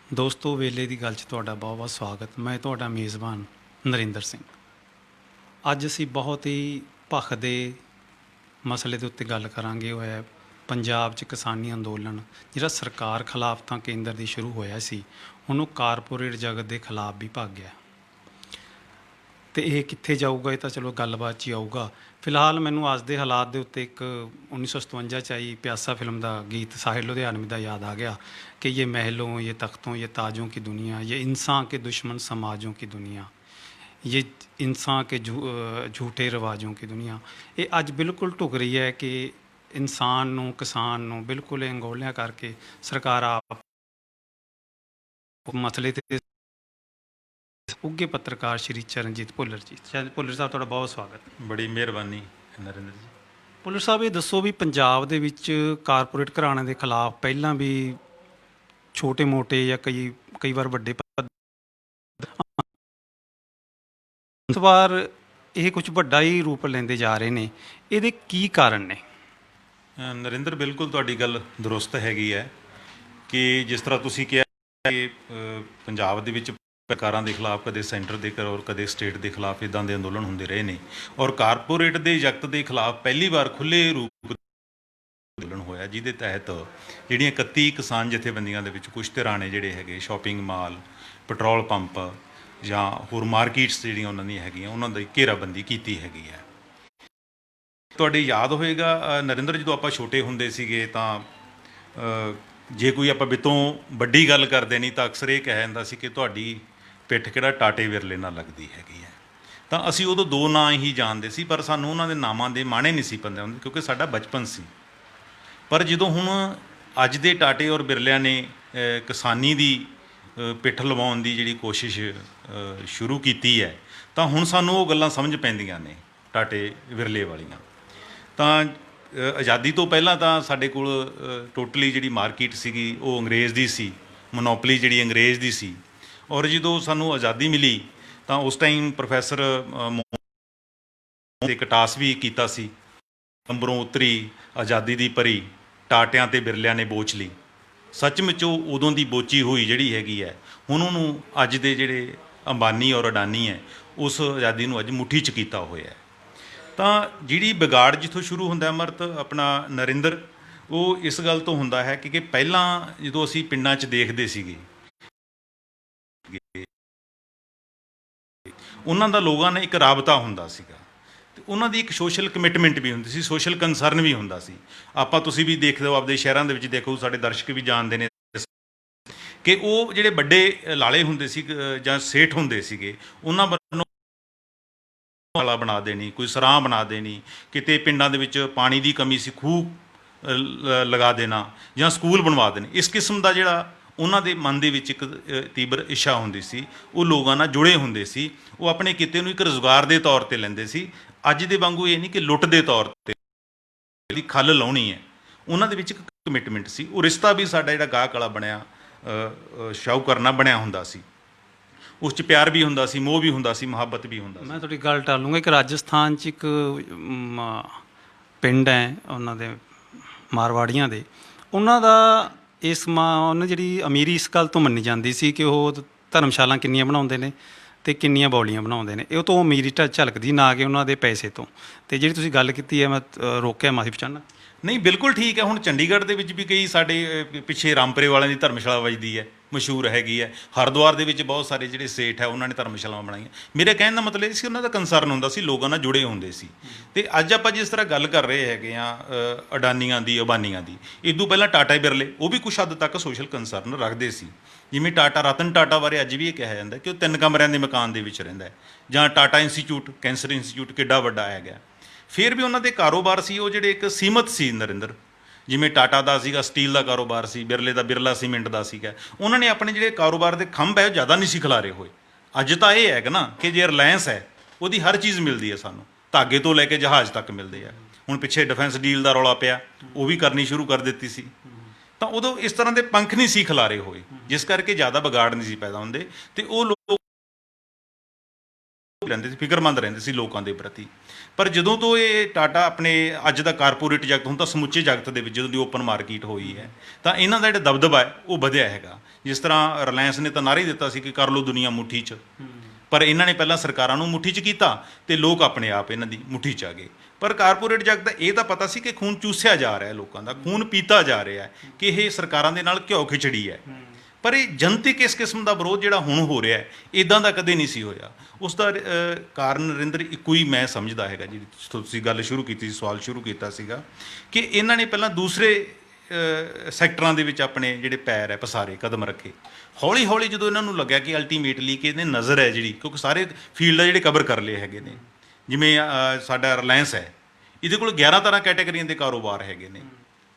ਦੋਸਤੋ ਵੇਲੇ ਦੀ ਗੱਲ 'ਚ ਤੁਹਾਡਾ ਬਹੁਤ ਬਹੁਤ ਸਵਾਗਤ। ਮੈਂ ਤੁਹਾਡਾ ਮੇਜ਼ਬਾਨ ਨਰਿੰਦਰ ਸਿੰਘ। ਅੱਜ ਅਸੀਂ ਬਹੁਤ ਹੀ ਭਖਦੇ ਮਸਲੇ ਦੇ ਉੱਤੇ ਗੱਲ ਕਰਾਂਗੇ। ਉਹ ਹੈ ਪੰਜਾਬ 'ਚ ਕਿਸਾਨੀ ਅੰਦੋਲਨ, ਜਿਹੜਾ ਸਰਕਾਰ ਖਿਲਾਫ ਤਾਂ ਕੇਂਦਰ ਦੀ ਸ਼ੁਰੂ ਹੋਇਆ ਸੀ, ਹੁਣ ਉਹ ਕਾਰਪੋਰੇਟ ਜਗਤ ਦੇ ਖਿਲਾਫ ਵੀ ਭੱਗ ਗਿਆ। ਅਤੇ ਇਹ ਕਿੱਥੇ ਜਾਊਗਾ, ਇਹ ਤਾਂ ਚਲੋ ਗੱਲਬਾਤ 'ਚ ਹੀ ਆਊਗਾ। ਫਿਲਹਾਲ ਮੈਨੂੰ ਅੱਜ ਦੇ ਹਾਲਾਤ ਦੇ ਉੱਤੇ ਇੱਕ 1957 'ਚ ਆਈ ਪਿਆਸਾ ਫਿਲਮ ਦਾ ਗੀਤ ਸਾਹਿਲ ਲੁਧਿਆਣਵੀ ਦਾ ਯਾਦ ਆ ਗਿਆ कि ये महलों, ये तख्तों, ये ताजों की दुनिया, ये इंसान के दुश्मन समाजों की दुनिया, ये इंसान के झूठे रिवाजों की दुनिया। ये अज बिल्कुल ढुक रही है कि इंसान नूं, किसान नूं बिल्कुल अंगोलियां करके सरकार आप मसले ते उगे पत्रकार श्री चरणजीत भुल्लर जी। भुल्लर साहब तुहाडा बहुत स्वागत। बड़ी मेहरबानी नरेंद्र जी। ਭੁੱਲਰ ਸਾਹਿਬ, ਇਹ ਦੱਸੋ ਵੀ ਪੰਜਾਬ ਦੇ ਵਿੱਚ ਕਾਰਪੋਰੇਟ ਘਰਾਣਿਆਂ ਦੇ ਖਿਲਾਫ ਪਹਿਲਾਂ ਵੀ ਛੋਟੇ ਮੋਟੇ ਜਾਂ ਕਈ ਵਾਰ ਵੱਡੇ ਇਸ ਵਾਰ ਇਹ ਕੁਝ ਵੱਡਾ ਹੀ ਰੂਪ ਲੈਂਦੇ ਜਾ ਰਹੇ ਨੇ, ਇਹਦੇ ਕੀ ਕਾਰਨ ਨੇ? ਨਰਿੰਦਰ, ਬਿਲਕੁਲ ਤੁਹਾਡੀ ਗੱਲ ਦਰੁਸਤ ਹੈਗੀ ਹੈ ਕਿ ਜਿਸ ਤਰ੍ਹਾਂ ਤੁਸੀਂ ਕਿਹਾ ਕਿ ਪੰਜਾਬ ਦੇ ਵਿੱਚ ਸਰਕਾਰਾਂ ਦੇ ਖਿਲਾਫ ਕਦੇ ਸੈਂਟਰ ਦੇ ਔਰ ਕਦੇ ਸਟੇਟ ਦੇ ਖਿਲਾਫ ਇੱਦਾਂ ਦੇ ਅੰਦੋਲਨ ਹੁੰਦੇ ਰਹੇ ਨੇ, ਔਰ ਕਾਰਪੋਰੇਟ ਦੇ ਜਗਤ ਦੇ ਖਿਲਾਫ ਪਹਿਲੀ ਵਾਰ ਖੁੱਲ੍ਹੇ ਰੂਪ ਅੰਦੋਲਨ ਹੋਇਆ, ਜਿਹਦੇ ਤਹਿਤ ਜਿਹੜੀਆਂ 31 ਕਿਸਾਨ ਜਥੇਬੰਦੀਆਂ ਦੇ ਵਿੱਚ ਕੁਛ ਧਿਰਾਂ ਨੇ ਜਿਹੜੇ ਹੈਗੇ ਸ਼ਾਪਿੰਗ ਮਾਲ, ਪੈਟਰੋਲ ਪੰਪ ਜਾਂ ਹੋਰ ਮਾਰਕੀਟਸ ਜਿਹੜੀਆਂ ਉਹਨਾਂ ਦੀਆਂ ਹੈਗੀਆਂ, ਉਹਨਾਂ ਦੀ ਘੇਰਾਬੰਦੀ ਕੀਤੀ ਹੈਗੀ ਹੈ। ਤੁਹਾਡੇ ਯਾਦ ਹੋਏਗਾ ਨਰਿੰਦਰ, ਜਦੋਂ ਆਪਾਂ ਛੋਟੇ ਹੁੰਦੇ ਸੀਗੇ ਤਾਂ ਜੇ ਕੋਈ ਆਪਾਂ ਬਿੱਤੋਂ ਵੱਡੀ ਗੱਲ ਕਰਦੇ ਨਹੀਂ ਤਾਂ ਅਕਸਰ ਇਹ ਕਹਿ ਜਾਂਦਾ ਸੀ ਕਿ ਤੁਹਾਡੀ ਪਿੱਠ ਕਿਹੜਾ ਟਾਟੇ ਵਿਰਲੇ ਨਾਲ ਲੱਗਦੀ ਹੈਗੀ ਹੈ। ਤਾਂ ਅਸੀਂ ਉਦੋਂ ਦੋ ਨਾਂ ਹੀ ਜਾਣਦੇ ਸੀ, ਪਰ ਸਾਨੂੰ ਉਹਨਾਂ ਦੇ ਨਾਮਾਂ ਦੇ ਮਾਣੇ ਨਹੀਂ ਸੀ ਪੈਂਦੇ ਹੁੰਦੇ, ਕਿਉਂਕਿ ਸਾਡਾ ਬਚਪਨ ਸੀ। ਪਰ ਜਦੋਂ ਹੁਣ ਅੱਜ ਦੇ ਟਾਟੇ ਔਰ ਬਿਰਲਿਆਂ ਨੇ ਕਿਸਾਨੀ ਦੀ ਪਿੱਠ ਲਵਾਉਣ ਦੀ ਜਿਹੜੀ ਕੋਸ਼ਿਸ਼ ਸ਼ੁਰੂ ਕੀਤੀ ਹੈ, ਤਾਂ ਹੁਣ ਸਾਨੂੰ ਉਹ ਗੱਲਾਂ ਸਮਝ ਪੈਂਦੀਆਂ ਨੇ ਟਾਟੇ ਵਿਰਲੇ ਵਾਲੀਆਂ। ਤਾਂ ਆਜ਼ਾਦੀ ਤੋਂ ਪਹਿਲਾਂ ਤਾਂ ਸਾਡੇ ਕੋਲ ਟੋਟਲੀ ਜਿਹੜੀ ਮਾਰਕੀਟ ਸੀਗੀ ਉਹ ਅੰਗਰੇਜ਼ ਦੀ ਸੀ, ਮੋਨੋਪਲੀ ਜਿਹੜੀ ਅੰਗਰੇਜ਼ ਦੀ ਸੀ। ਔਰ ਜਦੋਂ ਸਾਨੂੰ ਆਜ਼ਾਦੀ ਮਿਲੀ ਤਾਂ ਉਸ ਟਾਈਮ ਪ੍ਰੋਫੈਸਰ ਦੇ ਕਟਾਸ ਵੀ ਕੀਤਾ ਸੀ, ਅੰਬਰੋਂ ਉਤਰੀ ਆਜ਼ਾਦੀ ਦੀ ਪਰੀ, ਟਾਟਿਆਂ ਤੇ ਬਿਰਲਿਆਂ ਨੇ ਬੋਚ ਲਈ। ਸੱਚਮੁੱਚ ਉਹ ਉਦੋਂ ਦੀ ਬੋਚੀ ਹੋਈ ਜਿਹੜੀ ਹੈਗੀ ਹੈ, ਹੁਣ ਉਹਨੂੰ ਅੱਜ ਦੇ ਜਿਹੜੇ ਅੰਬਾਨੀ ਔਰ ਅਡਾਨੀ ਹੈ, ਉਸ ਆਜ਼ਾਦੀ ਨੂੰ ਅੱਜ ਮੁੱਠੀ 'ਚ ਕੀਤਾ ਹੋਇਆ ਹੈ। ਤਾਂ ਜਿਹੜੀ ਵਿਗਾੜ ਜਿੱਥੋਂ ਸ਼ੁਰੂ ਹੁੰਦਾ ਅਮਰਤ ਆਪਣਾ ਨਰਿੰਦਰ, ਉਹ ਇਸ ਗੱਲ ਤੋਂ ਹੁੰਦਾ ਹੈ ਕਿ ਪਹਿਲਾਂ ਜਦੋਂ ਅਸੀਂ ਪਿੰਡਾਂ 'ਚ ਦੇਖਦੇ ਸੀਗੇ, ਉਹਨਾਂ ਦਾ ਲੋਕਾਂ ਨਾਲ ਇੱਕ ਰਾਬਤਾ ਹੁੰਦਾ ਸੀਗਾ, ਅਤੇ ਉਹਨਾਂ ਦੀ ਇੱਕ ਸੋਸ਼ਲ ਕਮਿਟਮੈਂਟ ਵੀ ਹੁੰਦੀ ਸੀ, ਸੋਸ਼ਲ ਕੰਸਰਨ ਵੀ ਹੁੰਦਾ ਸੀ। ਆਪਾਂ ਤੁਸੀਂ ਵੀ ਦੇਖਦੇ ਹੋ, ਆਪਦੇ ਸ਼ਹਿਰਾਂ ਦੇ ਵਿੱਚ ਦੇਖੋ, ਸਾਡੇ ਦਰਸ਼ਕ ਵੀ ਜਾਣਦੇ ਨੇ ਕਿ ਉਹ ਜਿਹੜੇ ਵੱਡੇ ਲਾਲੇ ਹੁੰਦੇ ਸੀ ਜਾਂ ਸੇਠ ਹੁੰਦੇ ਸੀਗੇ, ਉਹਨਾਂ ਵੱਲੋਂ ਵਾਲਾ ਬਣਾ ਦੇਣੀ, ਕੋਈ ਸਰਾਂ ਬਣਾ ਦੇਣੀ, ਕਿਤੇ ਪਿੰਡਾਂ ਦੇ ਵਿੱਚ ਪਾਣੀ ਦੀ ਕਮੀ ਸੀ, ਖੂਹ ਲਗਾ ਦੇਣਾ ਜਾਂ ਸਕੂਲ ਬਣਵਾ ਦੇਣੇ। ਇਸ ਕਿਸਮ ਦਾ ਜਿਹੜਾ ਉਹਨਾਂ ਦੇ ਮਨ ਦੇ ਵਿੱਚ ਇੱਕ ਤੀਬਰ ਇੱਛਾ ਹੁੰਦੀ ਸੀ, ਉਹ ਲੋਕਾਂ ਨਾਲ ਜੁੜੇ ਹੁੰਦੇ ਸੀ, ਉਹ ਆਪਣੇ ਕਿੱਤੇ ਨੂੰ ਇੱਕ ਰੁਜ਼ਗਾਰ ਦੇ ਤੌਰ 'ਤੇ ਲੈਂਦੇ ਸੀ। ਅੱਜ ਦੇ ਵਾਂਗੂ ਇਹ ਨਹੀਂ ਕਿ ਲੁੱਟ ਦੇ ਤੌਰ 'ਤੇ ਦੀ ਖੱਲ ਲਾਉਣੀ ਹੈ। ਉਹਨਾਂ ਦੇ ਵਿੱਚ ਇੱਕ ਕਮਿਟਮੈਂਟ ਸੀ। ਉਹ ਰਿਸ਼ਤਾ ਵੀ ਸਾਡਾ ਜਿਹੜਾ ਗਾਹਕ ਵਾਲਾ ਬਣਿਆ, ਸ਼ਾਹੂਕਰਨਾ ਬਣਿਆ ਹੁੰਦਾ ਸੀ। ਉਸ 'ਚ ਪਿਆਰ ਵੀ ਹੁੰਦਾ ਸੀ, ਮੋਹ ਵੀ ਹੁੰਦਾ ਸੀ, ਮੁਹੱਬਤ ਵੀ ਹੁੰਦਾ ਸੀ। ਮੈਂ ਤੁਹਾਡੀ ਗੱਲ ਟਾਲੂੰਗਾ। ਇੱਕ ਰਾਜਸਥਾਨ 'ਚ ਇੱਕ ਪਿੰਡ ਹੈ ਉਹਨਾਂ ਦੇ ਮਾਰਵਾੜੀਆਂ ਦੇ, ਉਹਨਾਂ ਦਾ ਉਹਨਾਂ ਜਿਹੜੀ ਅਮੀਰੀ ਇਸ ਗੱਲ ਤੋਂ ਮੰਨੀ ਜਾਂਦੀ ਸੀ ਕਿ ਉਹ ਧਰਮਸ਼ਾਲਾ ਕਿੰਨੀਆਂ ਬਣਾਉਂਦੇ ਨੇ ਅਤੇ ਕਿੰਨੀਆਂ ਬੌਲੀਆਂ ਬਣਾਉਂਦੇ ਨੇ, ਇਹ ਤੋਂ ਅਮੀਰੀ ਝਲਕਦੀ, ਨਾ ਕਿ ਉਹਨਾਂ ਦੇ ਪੈਸੇ ਤੋਂ। ਅਤੇ ਜਿਹੜੀ ਤੁਸੀਂ ਗੱਲ ਕੀਤੀ ਹੈ, ਮੈਂ ਰੋਕਿਆ ਮਾਫੀ ਚਾਹੁੰਦਾ। ਨਹੀਂ, ਬਿਲਕੁਲ ਠੀਕ ਹੈ। ਹੁਣ ਚੰਡੀਗੜ੍ਹ ਦੇ ਵਿੱਚ ਵੀ ਕਈ ਸਾਡੇ ਪਿੱਛੇ ਰਾਮਪੁਰੇ ਵਾਲਿਆਂ ਦੀ ਧਰਮਸ਼ਾਲਾ ਵੱਜਦੀ ਹੈ, ਮਸ਼ਹੂਰ ਹੈਗੀ ਹੈ। ਹਰਿਦੁਆਰ ਦੇ ਵਿੱਚ ਬਹੁਤ ਸਾਰੇ ਜਿਹੜੇ ਸੇਠ ਹੈ, ਉਹਨਾਂ ਨੇ ਧਰਮਸ਼ਾਲਾਵਾਂ ਬਣਾਈਆਂ। ਮੇਰੇ ਕਹਿਣ ਦਾ ਮਤਲਬ ਇਹ ਸੀ, ਉਹਨਾਂ ਦਾ ਕੰਸਰਨ ਹੁੰਦਾ ਸੀ, ਲੋਕਾਂ ਨਾਲ ਜੁੜੇ ਹੁੰਦੇ ਸੀ। ਅਤੇ ਅੱਜ ਆਪਾਂ ਜਿਸ ਤਰ੍ਹਾਂ ਗੱਲ ਕਰ ਰਹੇ ਹੈਗੇ ਹਾਂ ਅਡਾਨੀਆਂ ਦੀ, ਅੰਬਾਨੀਆਂ ਦੀ, ਇਦੋਂ ਪਹਿਲਾਂ ਟਾਟਾ ਬਿਰਲੇ, ਉਹ ਵੀ ਕੁਛ ਹੱਦ ਤੱਕ ਸੋਸ਼ਲ ਕੰਸਰਨ ਰੱਖਦੇ ਸੀ। ਜਿਵੇਂ ਟਾਟਾ, ਰਤਨ ਟਾਟਾ ਬਾਰੇ ਅੱਜ ਵੀ ਇਹ ਕਿਹਾ ਜਾਂਦਾ ਕਿ ਉਹ 3 ਕਮਰਿਆਂ ਦੇ ਮਕਾਨ ਦੇ ਵਿੱਚ ਰਹਿੰਦਾ ਹੈ। ਜਾਂ ਟਾਟਾ ਇੰਸਟੀਚਿਊਟ, ਕੈਂਸਰ ਇੰਸਟੀਚਿਊਟ ਕਿੱਡਾ ਵੱਡਾ ਹੈਗਾ। ਫਿਰ ਵੀ ਉਹਨਾਂ ਦੇ ਕਾਰੋਬਾਰ ਸੀ ਉਹ ਜਿਹੜੇ ਇੱਕ ਸੀਮਤ ਸੀ ਨਰਿੰਦਰ। ਜਿਵੇਂ ਟਾਟਾ ਦਾ ਸੀਗਾ ਸਟੀਲ ਦਾ ਕਾਰੋਬਾਰ ਸੀ, ਬਿਰਲੇ ਦਾ ਬਿਰਲਾ ਸੀਮੈਂਟ ਦਾ ਸੀਗਾ। ਉਹਨਾਂ ਨੇ ਆਪਣੇ ਜਿਹੜੇ ਕਾਰੋਬਾਰ ਦੇ ਖੰਭ ਹੈ ਉਹ ਜ਼ਿਆਦਾ ਨਹੀਂ ਸੀ ਖਿਲਾਰੇ ਹੋਏ। ਅੱਜ ਤਾਂ ਇਹ ਹੈਗਾ ਨਾ ਕਿ ਜੇ ਰਿਲਾਇੰਸ ਹੈ, ਉਹਦੀ ਹਰ ਚੀਜ਼ ਮਿਲਦੀ ਹੈ ਸਾਨੂੰ, ਧਾਗੇ ਤੋਂ ਲੈ ਕੇ ਜਹਾਜ਼ ਤੱਕ ਮਿਲਦੇ ਆ। ਹੁਣ ਪਿੱਛੇ ਡਿਫੈਂਸ ਡੀਲ ਦਾ ਰੌਲਾ ਪਿਆ, ਉਹ ਵੀ ਕਰਨੀ ਸ਼ੁਰੂ ਕਰ ਦਿੱਤੀ ਸੀ। ਤਾਂ ਉਦੋਂ ਇਸ ਤਰ੍ਹਾਂ ਦੇ ਪੰਖ ਨਹੀਂ ਸੀ ਖਿਲਾਰੇ ਹੋਏ, ਜਿਸ ਕਰਕੇ ਜ਼ਿਆਦਾ ਵਿਗਾੜ ਨਹੀਂ ਸੀ ਪੈਦਾ ਹੁੰਦੇ, ਅਤੇ ਉਹ ਲੋਕ ਰਹਿੰਦੇ ਸੀ, ਫਿਕਰਮੰਦ ਰਹਿੰਦੇ ਸੀ ਲੋਕਾਂ ਦੇ ਪ੍ਰਤੀ। ਪਰ ਜਦੋਂ ਤੋਂ ਇਹ ਟਾਟਾ ਆਪਣੇ ਅੱਜ ਦਾ ਕਾਰਪੋਰੇਟ ਜਗਤ, ਹੁਣ ਤਾਂ ਸਮੁੱਚੇ ਜਗਤ ਦੇ ਵਿੱਚ ਜਦੋਂ ਦੀ ਓਪਨ ਮਾਰਕੀਟ ਹੋਈ ਹੈ, ਤਾਂ ਇਹਨਾਂ ਦਾ ਜਿਹੜਾ ਦਬਦਬਾ ਹੈ ਉਹ ਵਧਿਆ ਹੈਗਾ। ਜਿਸ ਤਰ੍ਹਾਂ ਰਿਲਾਇੰਸ ਨੇ ਤਾਂ ਨਾਅਰਾ ਹੀ ਦਿੱਤਾ ਸੀ ਕਿ ਕਰ ਲਓ ਦੁਨੀਆ ਮੁੱਠੀ 'ਚ, ਪਰ ਇਹਨਾਂ ਨੇ ਪਹਿਲਾਂ ਸਰਕਾਰਾਂ ਨੂੰ ਮੁੱਠੀ 'ਚ ਕੀਤਾ ਤੇ ਲੋਕ ਆਪਣੇ ਆਪ ਇਹਨਾਂ ਦੀ ਮੁੱਠੀ 'ਚ ਆ ਗਏ। ਪਰ ਕਾਰਪੋਰੇਟ ਜਗਤ ਦਾ ਇਹ ਤਾਂ ਪਤਾ ਸੀ ਕਿ ਖੂਨ ਚੂਸਿਆ ਜਾ ਰਿਹਾ, ਲੋਕਾਂ ਦਾ ਖੂਨ ਪੀਤਾ ਜਾ ਰਿਹਾ, ਕਿ ਇਹ ਸਰਕਾਰਾਂ ਦੇ ਨਾਲ ਘਿਓ ਖਿਚੜੀ ਹੈ। ਪਰ ਇਹ ਜਨਤਕ ਇਸ ਕਿਸਮ ਦਾ ਵਿਰੋਧ ਜਿਹੜਾ ਹੁਣ ਹੋ ਰਿਹਾ ਹੈ, ਇੱਦਾਂ ਦਾ ਕਦੇ ਨਹੀਂ ਸੀ ਹੋਇਆ। ਉਸ ਦਾ ਕਾਰਨ ਨਰਿੰਦਰ ਇੱਕੋ ਹੀ ਮੈਂ ਸਮਝਦਾ ਹੈਗਾ, ਜਿਹੜੀ ਤੁਸੀਂ ਗੱਲ ਸ਼ੁਰੂ ਕੀਤੀ ਸੀ, ਸਵਾਲ ਸ਼ੁਰੂ ਕੀਤਾ ਸੀਗਾ, ਕਿ ਇਹਨਾਂ ਨੇ ਪਹਿਲਾਂ ਦੂਸਰੇ ਸੈਕਟਰਾਂ ਦੇ ਵਿੱਚ ਆਪਣੇ ਜਿਹੜੇ ਪੈਰ ਹੈ ਪਸਾਰੇ, ਕਦਮ ਰੱਖੇ। ਹੌਲੀ ਹੌਲੀ ਜਦੋਂ ਇਹਨਾਂ ਨੂੰ ਲੱਗਿਆ ਕਿ ਅਲਟੀਮੇਟਲੀ ਕਿ ਇਹਨੇ ਨਜ਼ਰ ਹੈ ਜਿਹੜੀ, ਕਿਉਂਕਿ ਸਾਰੇ ਫੀਲਡ ਆ ਜਿਹੜੇ ਕਵਰ ਕਰ ਲਏ ਹੈਗੇ ਨੇ, ਜਿਵੇਂ ਸਾਡਾ ਰਿਲਾਇੰਸ ਹੈ, ਇਹਦੇ ਕੋਲ 11 ਤਰ੍ਹਾਂ ਕੈਟੇਗਰੀਆਂ ਦੇ ਕਾਰੋਬਾਰ ਹੈਗੇ ਨੇ,